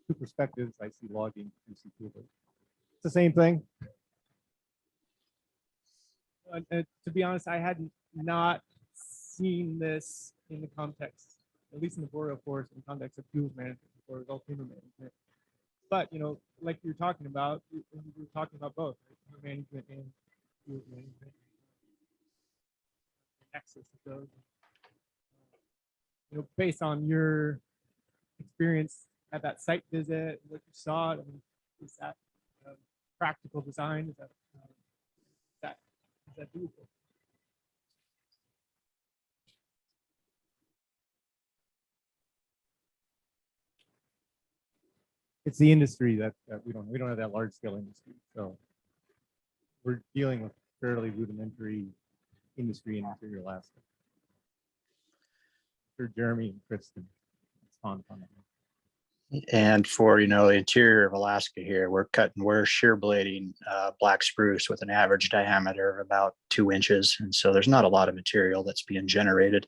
Two perspectives, I see logging, you see fuel break. It's the same thing. To be honest, I had not seen this in the context, at least in the boreal forest, in the context of fuels management before it was all timber management. But like you're talking about, you're talking about both, right? Timber management and fuels management. The nexus of those. Based on your experience at that site visit, what you saw, is that practical design? Is that doable? It's the industry that we don't have that large scale industry. So we're dealing with fairly rudimentary industry in interior Alaska. For Jeremy and Kristen, it's on that. And for, the interior of Alaska here, we're shear blading black spruce with an average diameter of about 2 inches. And so there's not a lot of material that's being generated.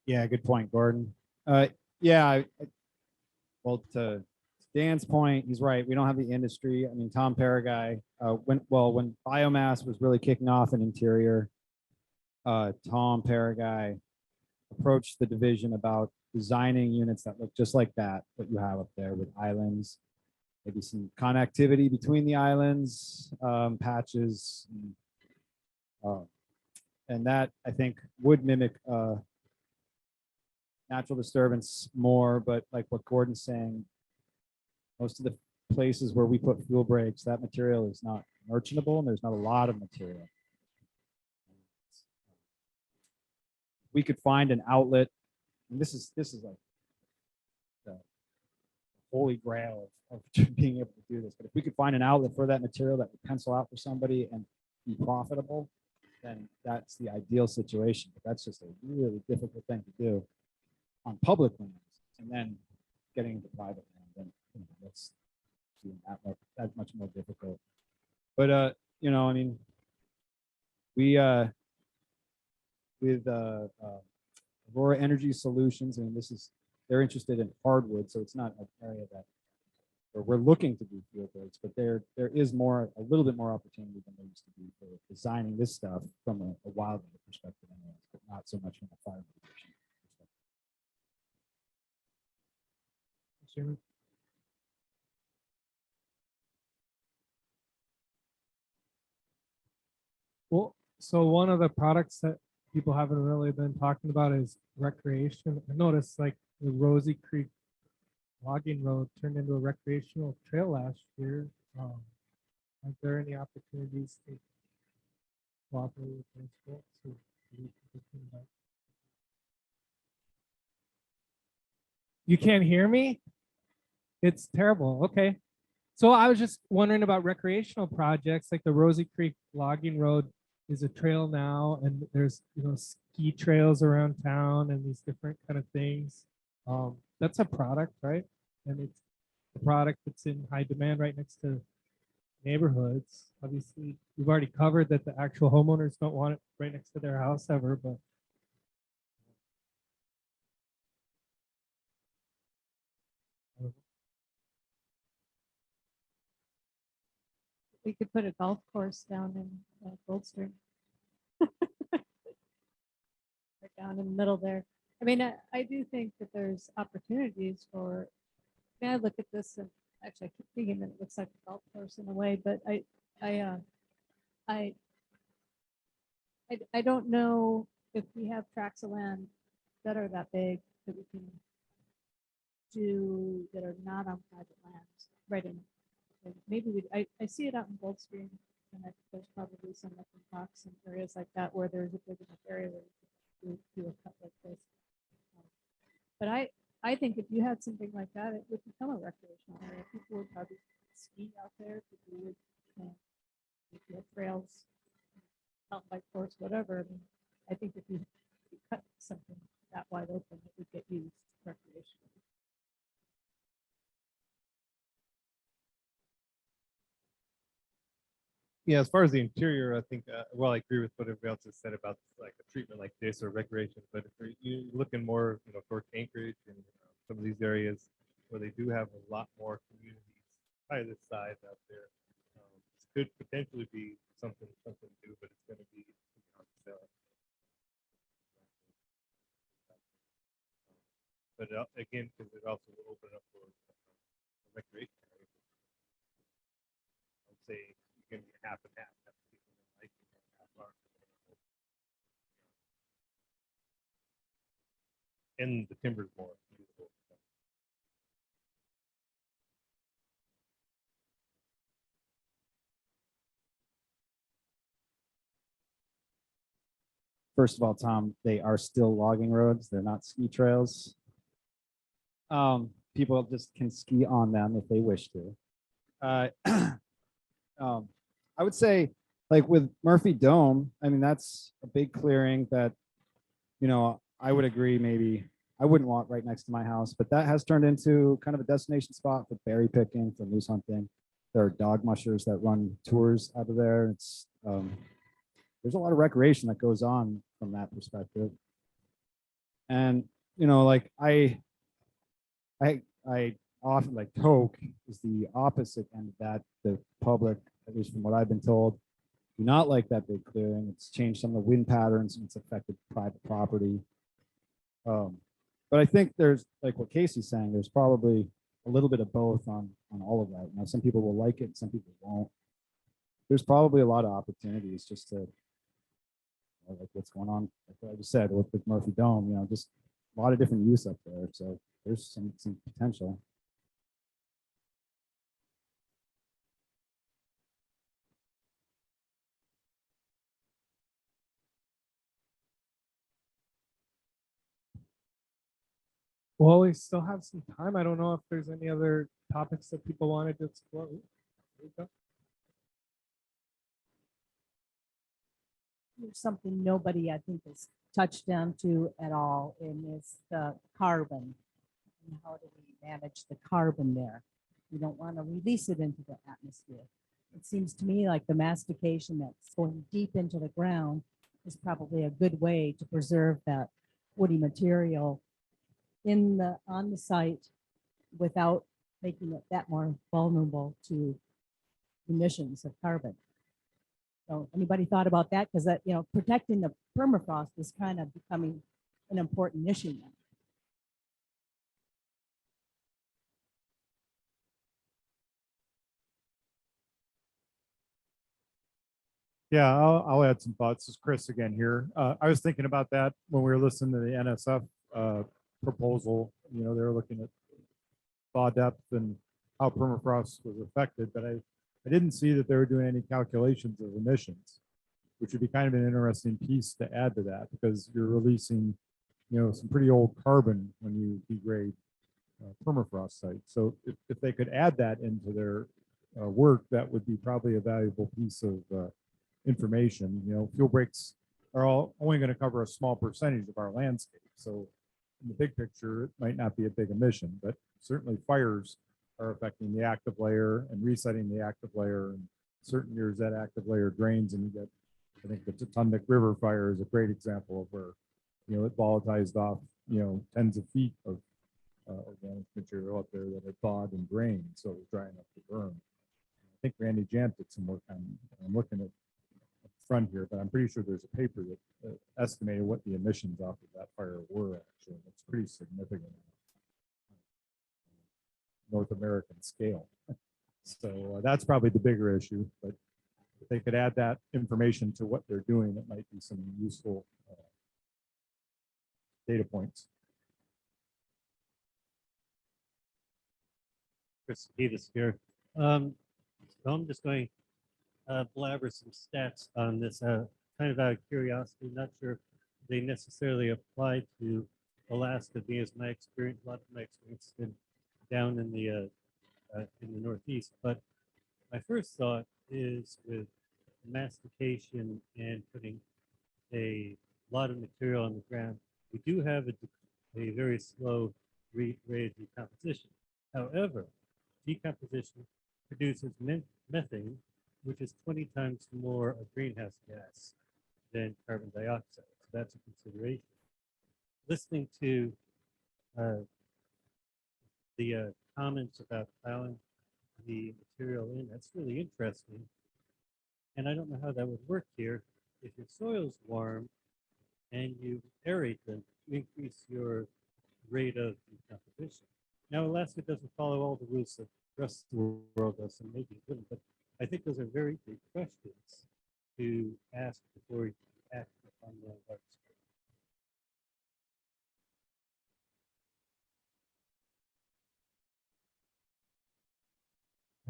Yeah, good point, Gordon. Well, to Dan's point, he's right. We don't have the industry. I mean, Tom Paraguay, when biomass was really kicking off in interior, Tom Paraguay approached the division about designing units that look just like that, what you have up there with islands, maybe some connectivity between the islands, patches. And that, I think, would mimic natural disturbance more, but like what Gordon's saying, most of the places where we put fuel breaks, that material is not merchantable and there's not a lot of material. We could find an outlet, and this is like the holy grail of being able to do this. But if we could find an outlet for that material that would pencil out for somebody and be profitable, then that's the ideal situation. But that's just a really difficult thing to do on public lands, and then getting into private land, then that's that's much more difficult. But I mean, we with Aurora Energy Solutions, and they're interested in hardwood, so it's not an area that where we're looking to do fuel breaks, but there is a little bit more opportunity than there used to be for designing this stuff from a wildlife perspective, but not so much from a fire mitigation perspective. Well, so one of the products that people haven't really been talking about is recreation. I noticed like the Rosy Creek logging road turned into a recreational trail last year. Are there any opportunities to cooperate with those folks? You can't hear me? It's terrible. Okay. So I was just wondering about recreational projects like the Rosy Creek logging road is a trail now, and there's ski trails around town and these different kind of things. That's a product, right? And it's a product that's in high demand right next to neighborhoods. Obviously, we've already covered that the actual homeowners don't want it right next to their house ever, but We could put a golf course down in Goldstream. Right down in the middle there. I mean, I do think that there's opportunities for, I look at this and actually I keep thinking that it looks like a golf course in a way, but I don't know if we have tracts of land that are that big that we can do that are not on private land, right in. Maybe I see it out in Goldstream, and there's probably some up in Fox and areas like that where there's a big enough area where you could do a cut like this. But I think if you had something like that, it would become a recreational area. People would probably ski out there. People would, if you had trails, mountain bike course, whatever. I mean, I think if you cut something that wide open, it would get used recreationally. Yeah, as far as the interior, I think, I agree with what everybody else has said about like a treatment like this or recreation. But if you're looking more, towards Anchorage and some of these areas where they do have a lot more communities by this side out there, this could potentially be something new, but it's going to be hard to sell. But again, because it also will open up for recreation. I would say you're going to be half and half. And the timber's more usable. First of all, Tom, they are still logging roads. They're not ski trails. People just can ski on them if they wish to. I would say, like with Murphy Dome, I mean, that's a big clearing that, I would agree maybe I wouldn't want right next to my house, but that has turned into kind of a destination spot for berry picking, for moose hunting. There are dog mushers that run tours out of there. It's there's a lot of recreation that goes on from that perspective. And like I often like Toke is the opposite end of that. The public, at least from what I've been told, do not like that big clearing. It's changed some of the wind patterns and it's affected private property. But I think there's, like what Casey's saying, there's probably a little bit of both on all of that. Some people will like it, some people won't. There's probably a lot of opportunities just to, like what's going on, like I just said, with Murphy Dome, just a lot of different use up there. So there's some potential. Well, we still have some time. I don't know if there's any other topics that people wanted to explore. Ooh, there we go. There's something nobody, I think, has touched on to at all, and it's the carbon. And how do we manage the carbon there? We don't want to release it into the atmosphere. It seems to me like the mastication that's going deep into the ground is probably a good way to preserve that woody material on the site without making it that more vulnerable to emissions of carbon. So anybody thought about that? Because that, protecting the permafrost is kind of becoming an important issue now. Yeah, I'll add some thoughts. This is Chris again here. I was thinking about that when we were listening to the NSF proposal. They were looking at thaw depth and how permafrost was affected, but I didn't see that they were doing any calculations of emissions, which would be kind of an interesting piece to add to that, because you're releasing, some pretty old carbon when you degrade permafrost sites. So if they could add that into their work, that would be probably a valuable piece of information. Fuel breaks are only going to cover a small percentage of our landscape. So in the big picture, it might not be a big emission, but certainly fires are affecting the active layer and resetting the active layer. And certain years that active layer drains and you get, I think the Tutundic River fire is a great example of where, it volatilized off, tens of feet of organic material up there that had thawed and drained. So it was drying up the berm. I think Randy Jant did some work on, I'm looking at the front here, but I'm pretty sure there's a paper that estimated what the emissions off of that fire were actually. It's pretty significant. North American scale. So that's probably the bigger issue, but if they could add that information to what they're doing, it might be some useful data points. Chris Davis here. So I'm just going to blabber some stats on this, kind of out of curiosity. Not sure if they necessarily apply to Alaska, because my experience, a lot of my experience has been down in the Northeast. But my first thought is with mastication and putting a lot of material on the ground, we do have a very slow rate of decomposition. However, decomposition produces methane, which is 20 times more a greenhouse gas than carbon dioxide. So that's a consideration. Listening to the comments about plowing the material in, that's really interesting. And I don't know how that would work here. If your soil's warm and you aerate them, you increase your rate of decomposition. Now, Alaska doesn't follow all the rules that the rest of the world does, and maybe it wouldn't, but I think those are very big questions to ask before you act on the large scale.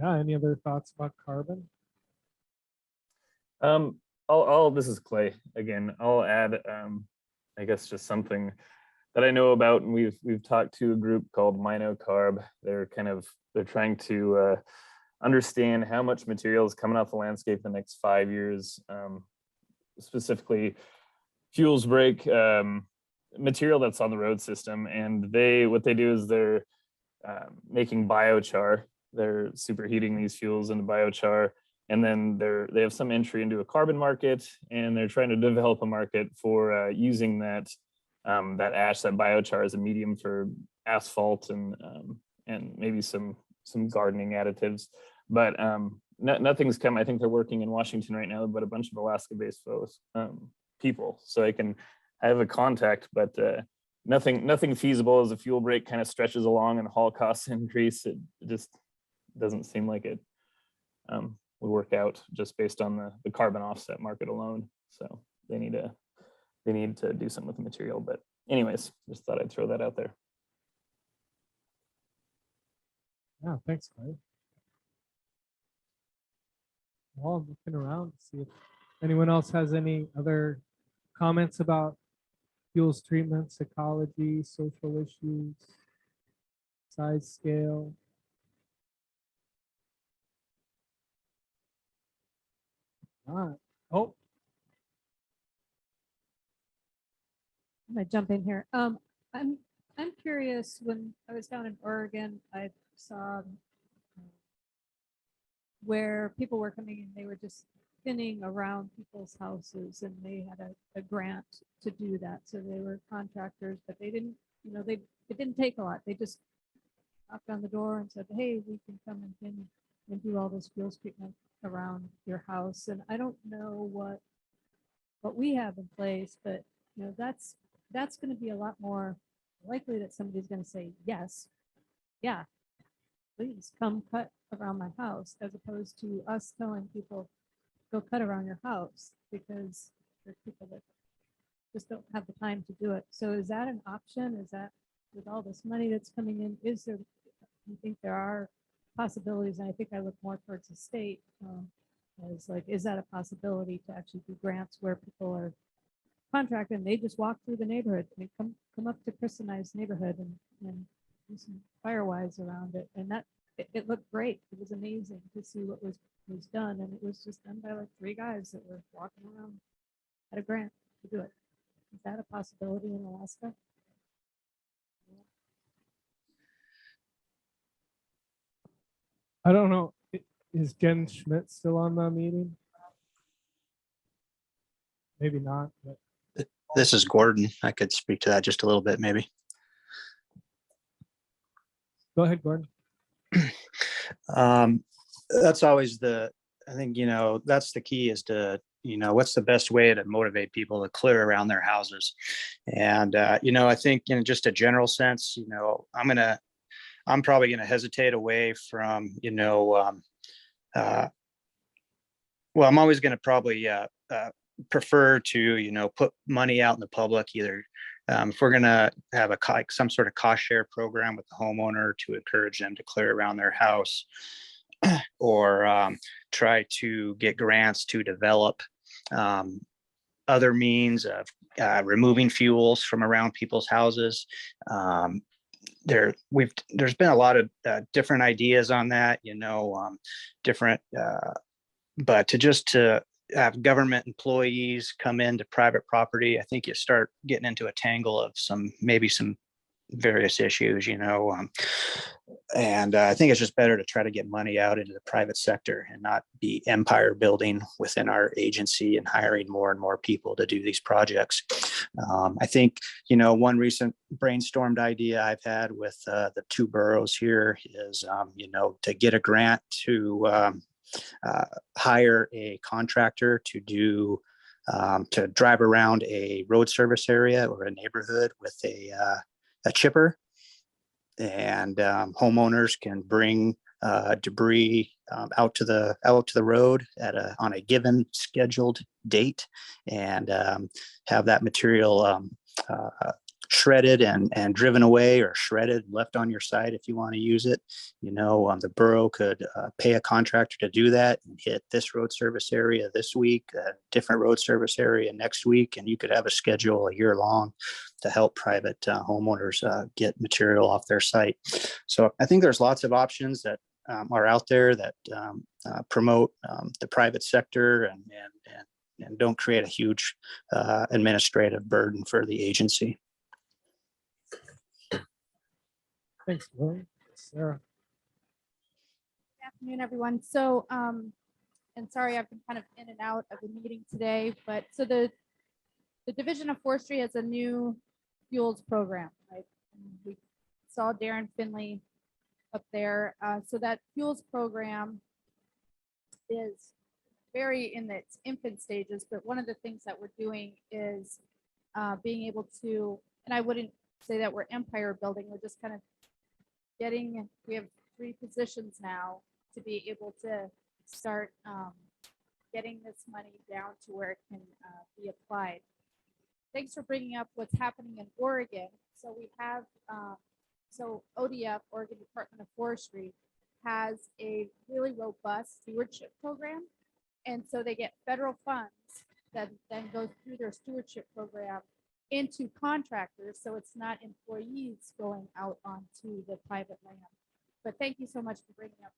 Yeah, any other thoughts about carbon? This is Clay again. I'll add, I guess, just something that I know about, and we've talked to a group called MinoCarb. They're trying to understand how much material is coming off the landscape the next 5 years. Specifically, fuels break material that's on the road system, and what they do is they're making biochar. They're superheating these fuels into biochar, and then they have some entry into a carbon market, and they're trying to develop a market for using that ash, that biochar, as a medium for asphalt and maybe some gardening additives. But nothing's come. I think they're working in Washington right now, but a bunch of Alaska-based folks, people. So I have a contact, but nothing feasible as the fuel break kind of stretches along and haul costs increase. It just doesn't seem like it would work out just based on the carbon offset market alone. So they need to do something with the material. But anyways, just thought I'd throw that out there. Yeah, thanks, Clay. Well, I'm looking around to see if anyone else has any other comments about fuels treatments, ecology, social issues, size, scale. All right. Oh, I'm gonna jump in here. I'm curious, when I was down in Oregon, I saw where people were coming in, they were just thinning around people's houses, and they had a grant to do that. So they were contractors, but they didn't, it didn't take a lot. They just knocked on the door and said, hey, we can come and thin and do all this fuels treatment around your house. And I don't know what we have in place, but that's going to be a lot more likely that somebody's going to say, yes, yeah, please come cut around my house, as opposed to us telling people, go cut around your house, because there's people that just don't have the time to do it. So is that an option? Is that, with all this money that's coming in, do you think there are possibilities? And I think I look more towards the state, as like, is that a possibility to actually do grants where people are contracted and they just walk through the neighborhood and come up to Chris and I's neighborhood and do some firewise around it? And that it looked great. It was amazing to see what was done, and it was just done by like 3 guys that were walking around at a grant to do it. Is that a possibility in Alaska? I don't know. Is Jen Schmidt still on the meeting? Maybe not. But This is Gordon. I could speak to that just a little bit, maybe. go ahead, Gordon. That's always I think, that's the key, is to, what's the best way to motivate people to clear around their houses. And, I think in just a general sense, I'm probably going to hesitate away from, well, I'm always going to probably prefer to, put money out in the public, either if we're going to have some sort of cost share program with the homeowner to encourage them to clear around their house, or try to get grants to develop other means of removing fuels from around people's houses. There's been a lot of different ideas on that, different, but to have government employees come into private property, I think you start getting into a tangle of maybe some various issues, and I think it's just better to try to get money out into the private sector and not be empire building within our agency and hiring more and more people to do these projects. I think, one recent brainstormed idea I've had with the 2 boroughs here is, to get a grant to hire a contractor to drive around a road service area or a neighborhood with a chipper, and homeowners can bring debris out to the road on a given scheduled date, and have that material shredded and driven away, or shredded left on your site if you want to use it. The borough could pay a contractor to do that and hit this road service area this week, a different road service area next week, and you could have a schedule a year long to help private homeowners get material off their site. So I think there's lots of options that are out there that promote the private sector and don't create a huge administrative burden for the agency. Thanks, Willie. Sarah. Good afternoon, everyone. So, and sorry, I've been kind of in and out of the meeting today, but so the Division of Forestry has a new fuels program, right? And we saw Darren Finley up there. So that fuels program is very in its infant stages, but one of the things that we're doing is being able to, and I wouldn't say that we're empire building, we're just kind of getting, we have 3 positions now to be able to start getting this money down to where it can be applied. Thanks for bringing up what's happening in Oregon. So we have, so ODF, Oregon Department of Forestry, has a really robust stewardship program. And so they get federal funds that then go through their stewardship program into contractors. So it's not employees going out onto the private land. But thank you so much for bringing up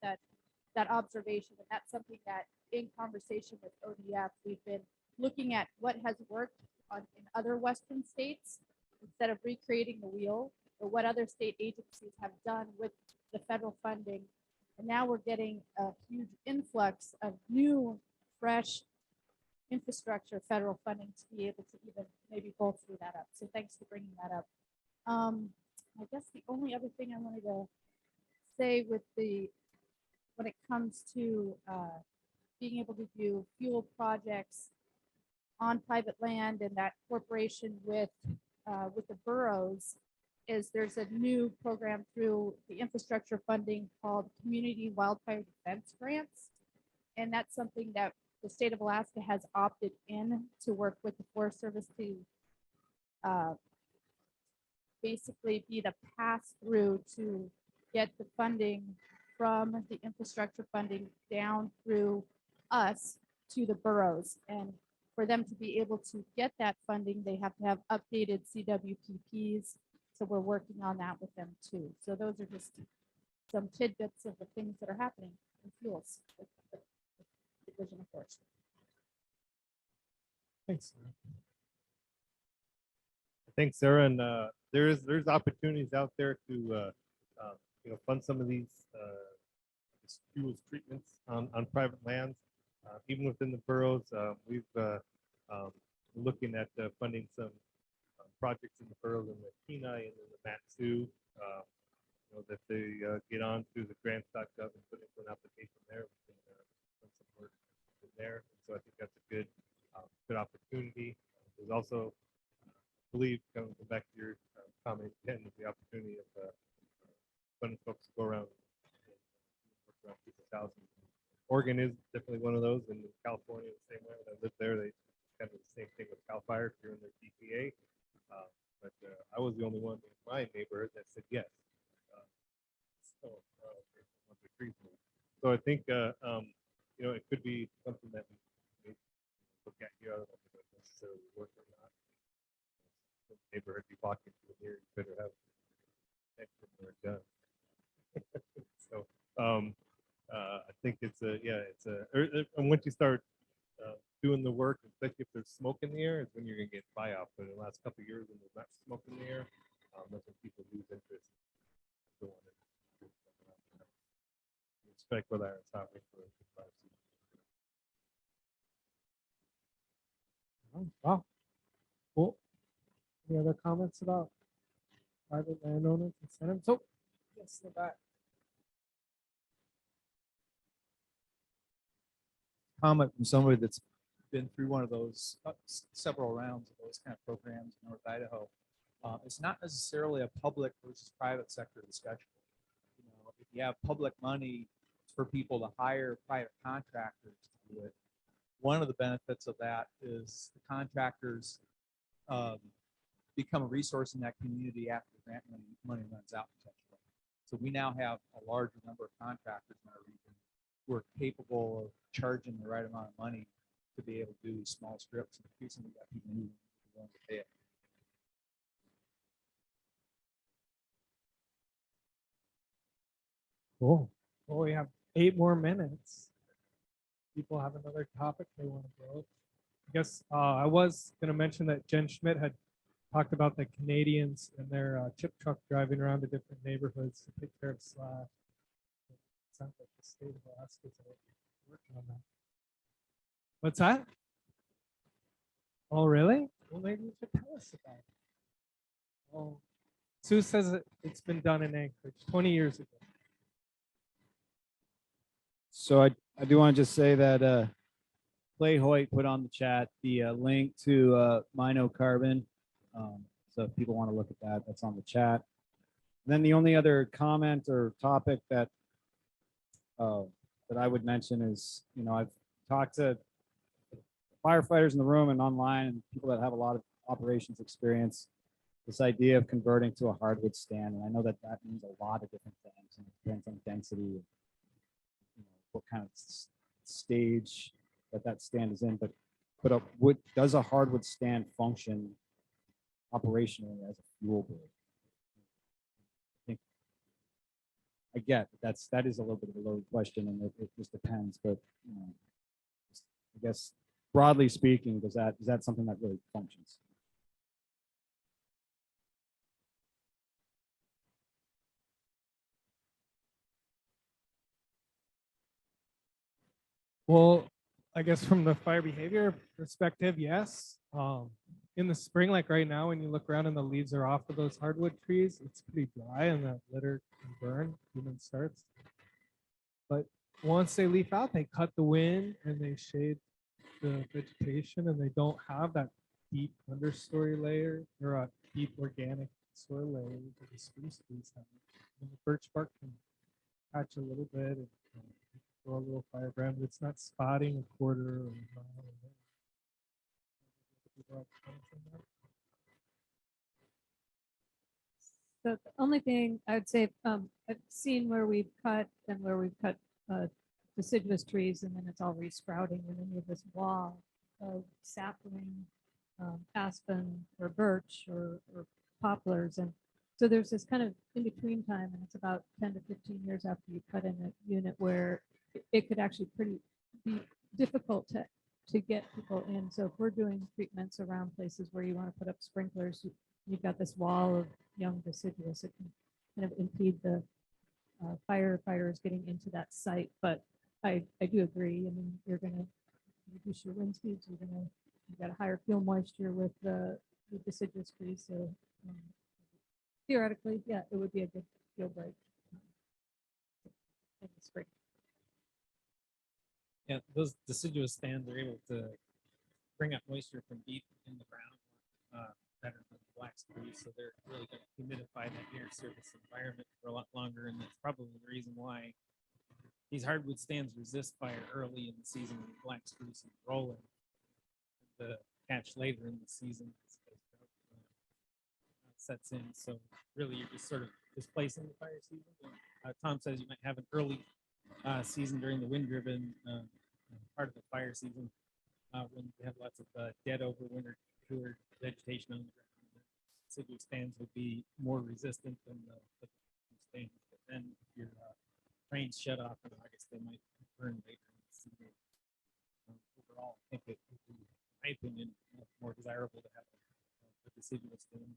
that observation. And that's something that in conversation with ODF, we've been looking at what has worked in other Western states instead of recreating the wheel, or what other state agencies have done with the federal funding. And now we're getting a huge influx of new, fresh infrastructure federal funding to be able to even maybe bolster that up. So thanks for bringing that up. I guess the only other thing I wanted to say with when it comes to being able to do fuel projects on private land and that cooperation with the boroughs is there's a new program through the infrastructure funding called Community Wildfire Defense Grants. And that's something that the state of Alaska has opted in to work with the Forest Service to basically be the pass through to get the funding from the infrastructure funding down through us to the boroughs. And for them to be able to get that funding, they have to have updated CWPPs. So we're working on that with them too. So those are just some tidbits of the things that are happening in fuels with the Division of Forestry. Thanks. Thanks, Sarah. And there's opportunities out there to fund some of these fuels treatments on private lands, even within the boroughs. We've looking at funding some projects in the boroughs in the Kenai and in the Matsu. That they get on through the grants.gov and put into an application there. We can put some work in there. So I think that's a good opportunity. There's also, I believe, coming back to your comment, Ken, the opportunity of funding folks to go around and work around people's houses. Oregon is definitely one of those, and in California the same way. When I lived there, they kind of the same thing with CAL FIRE during their DPA. But I was the only one in my neighborhood that said yes. So I think it could be something that we look at here. I don't know if it would necessarily work or not. The neighborhood you walk into here, you better have extra or done. So I think it's and once you start doing the work, especially if there's smoke in the air, is when you're gonna get buy-off. But in the last couple of years, when there's not smoke in the air, that's when people lose interest. Respect for that topic for Wow. Cool. Any other comments about private landowners incentives? So, yes, the back. Comment from somebody that's been through one of those several rounds of those kind of programs in North Idaho. It's not necessarily a public versus private sector discussion. If you have public money for people to hire private contractors to do it, one of the benefits of that is the contractors become a resource in that community after the grant money runs out potentially. So we now have a larger number of contractors in our region who are capable of charging the right amount of money to be able to do these small strips. And increasingly, we got people who are willing to pay it. Cool. Well, we have 8 more minutes. People have another topic they want to go. I guess I was going to mention that Jen Schmidt had talked about the Canadians and their chip truck driving around to different neighborhoods to take care of slash. Sounds like the state of Alaska is working on that. What's that? Oh, really? Well, maybe you should tell us about it. Oh, Sue says it's been done in Anchorage 20 years ago. So I do want to just say that Clay Hoyt put on the chat the link to Minocarbon. So if people want to look at that, that's on the chat. And then the only other comment or topic that I would mention is, I've talked to firefighters in the room and online and people that have a lot of operations experience, this idea of converting to a hardwood stand. And I know that that means a lot of different things, and it depends on density, what kind of stage that stand is in, but does a hardwood stand function operationally as a fuel break? I think I get that is a little bit of a loaded question, and it just depends. But I guess broadly speaking, is that something that really functions? Well, I guess from the fire behavior perspective, yes. In the spring, like right now, when you look around and the leaves are off of those hardwood trees, it's pretty dry and that litter can burn, human starts. But once they leaf out, they cut the wind and they shade the vegetation, and they don't have that deep understory layer or a deep organic soil layer that the spruce trees have. And the birch bark can catch a little bit and grow a little firebrand, but it's not spotting a quarter or a mile away. So the only thing I would say, I've seen where we've cut deciduous trees and then it's all resprouting, and then you have this wall of sapling, aspen or birch or poplars. And so there's this kind of in between time, and it's about 10 to 15 years after you cut in a unit where it could actually be difficult to get people in. So if we're doing treatments around places where you want to put up sprinklers, you've got this wall of young deciduous. It can kind of impede the firefighters getting into that site. But I do agree. I mean, you're going to reduce your wind speeds. You've got a higher fuel moisture with the deciduous trees. So theoretically, yeah, it would be a good fuel break in the spring. Yeah, those deciduous stands are able to bring up moisture from deep in the ground better than the black spruce, so they're really going to humidify that near surface environment for a lot longer, and that's probably the reason why these hardwood stands resist fire early in the season when black spruce is rolling. The catch later in the season sets in, so really you're just sort of displacing the fire season. Tom says you might have an early season during the wind-driven part of the fire season when you have lots of dead over winter cooler vegetation on the ground. Deciduous stands would be more resistant than the stands, but then your trains shut off in August, they might burn later in the season. Overall, I think it would be, in my opinion, more desirable to have a deciduous stand.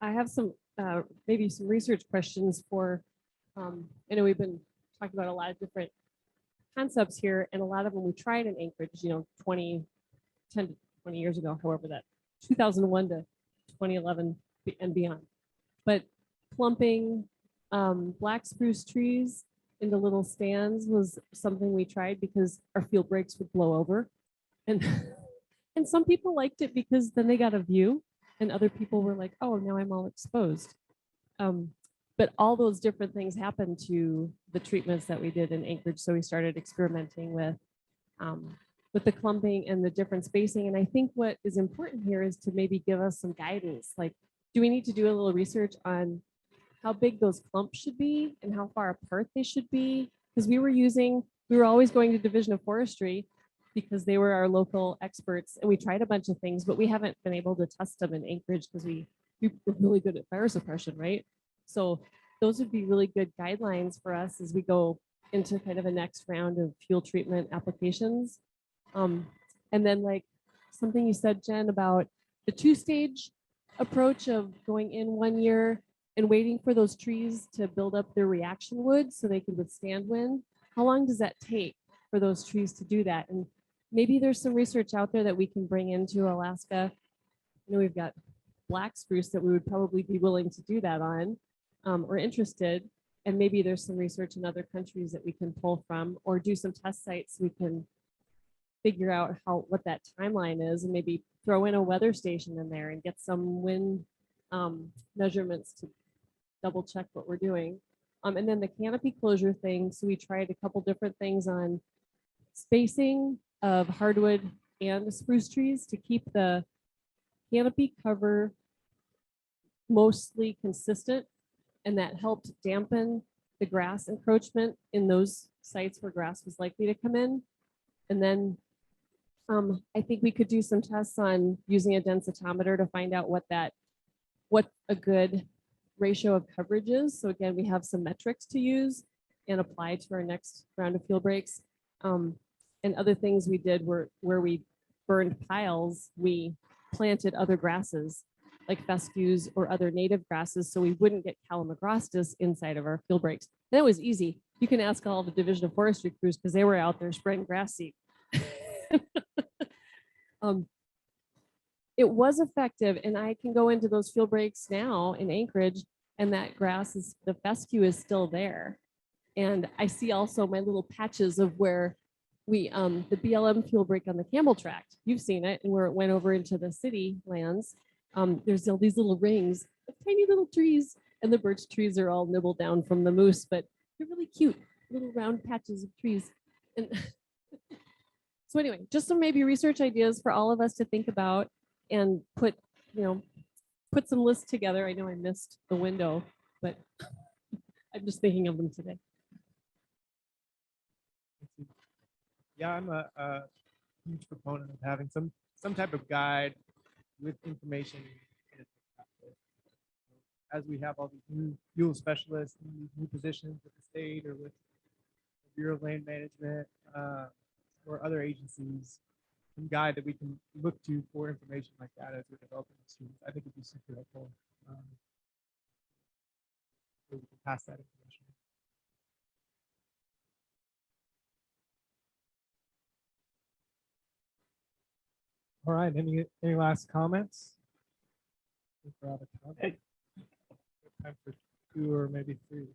I have some maybe some research questions for, I know we've been talking about a lot of different concepts here, and a lot of them we tried in Anchorage, 10 to 20 years ago, however that 2001 to 2011 and beyond. But clumping black spruce trees into little stands was something we tried because our field breaks would blow over. And, and some people liked it because then they got a view. And other people were like, oh, now I'm all exposed. But all those different things happened to the treatments that we did in Anchorage. So we started experimenting with the clumping and the different spacing. And I think what is important here is to maybe give us some guidance. Like, do we need to do a little research on how big those clumps should be and how far apart they should be? Because we were always going to Division of Forestry because they were our local experts, and we tried a bunch of things, but we haven't been able to test them in Anchorage because we were really good at fire suppression, right? So those would be really good guidelines for us as we go into kind of a next round of fuel treatment applications. And then like something you said, Jen, about the two-stage approach of going in 1 year and waiting for those trees to build up their reaction wood so they can withstand wind. How long does that take for those trees to do that? And maybe there's some research out there that we can bring into Alaska. You know, we've got black spruce that we would probably be willing to do that on, or interested. And maybe there's some research in other countries that we can pull from, or do some test sites we can figure out what that timeline is, and maybe throw in a weather station in there and get some wind measurements to double check what we're doing. And then the canopy closure thing. So we tried a couple different things on spacing of hardwood and spruce trees to keep the canopy cover mostly consistent. And that helped dampen the grass encroachment in those sites where grass was likely to come in. And then I think we could do some tests on using a densitometer to find out what a good ratio of coverage is. So again, we have some metrics to use and apply to our next round of field breaks. And other things we did were where we burned piles, we planted other grasses like fescues or other native grasses so we wouldn't get calamagrostis inside of our field breaks. And it was easy. You can ask all the Division of Forestry crews because they were out there spreading grass seed. It was effective, and I can go into those field breaks now in Anchorage, and that grass is, the fescue is still there. And I see also my little patches of where we, the BLM field break on the Campbell Tract, you've seen it, and where it went over into the city lands. There's all these little rings of tiny little trees, and the birch trees are all nibbled down from the moose, but they're really cute little round patches of trees. And so anyway, just some maybe research ideas for all of us to think about and put some lists together. I know I missed the window, but I'm just thinking of them today. Yeah, I'm a huge proponent of having some type of guide with information in it. As we have all these new fuel specialists and these new positions with the state or with the Bureau of Land Management or other agencies, some guide that we can look to for information like that as we're developing the students, I think it'd be super helpful. So we can pass that information. All right, any last comments? I think we're out of time. Time for 2 or maybe 3.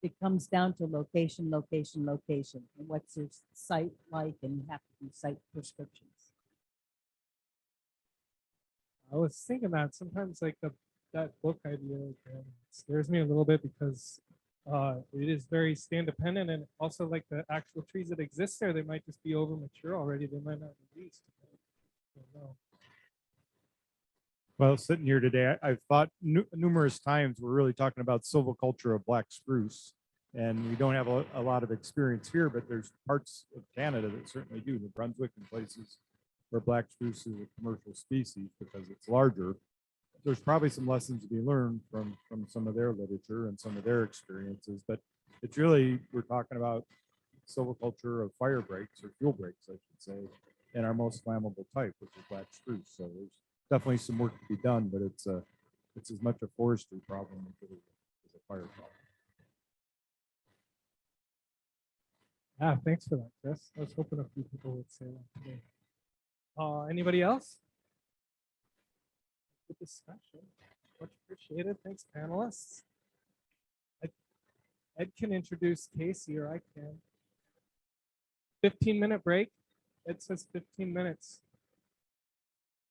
It comes down to location, location, location, and what's your site like, and you have to do site prescriptions. I was thinking that sometimes like that book idea scares me a little bit because it is very stand dependent, and also like the actual trees that exist there, they might just be over mature already. They might not be leased. I don't know. Well, sitting here today, I've thought numerous times we're really talking about silviculture of black spruce, and we don't have a lot of experience here, but there's parts of Canada that certainly do. New Brunswick and places where black spruce is a commercial species because it's larger. There's probably some lessons to be learned from some of their literature and some of their experiences, but it's really, we're talking about silviculture of fire breaks or fuel breaks, I should say, in our most flammable type, which is black spruce. So there's definitely some work to be done, but it's as much a forestry problem as it is a fire problem. Yeah, thanks for that, Chris. I was hoping a few people would say that today. Anybody else? Good discussion. Much appreciated. Thanks, panelists. Ed can introduce Casey, or I can. 15-minute break. Ed says 15 minutes.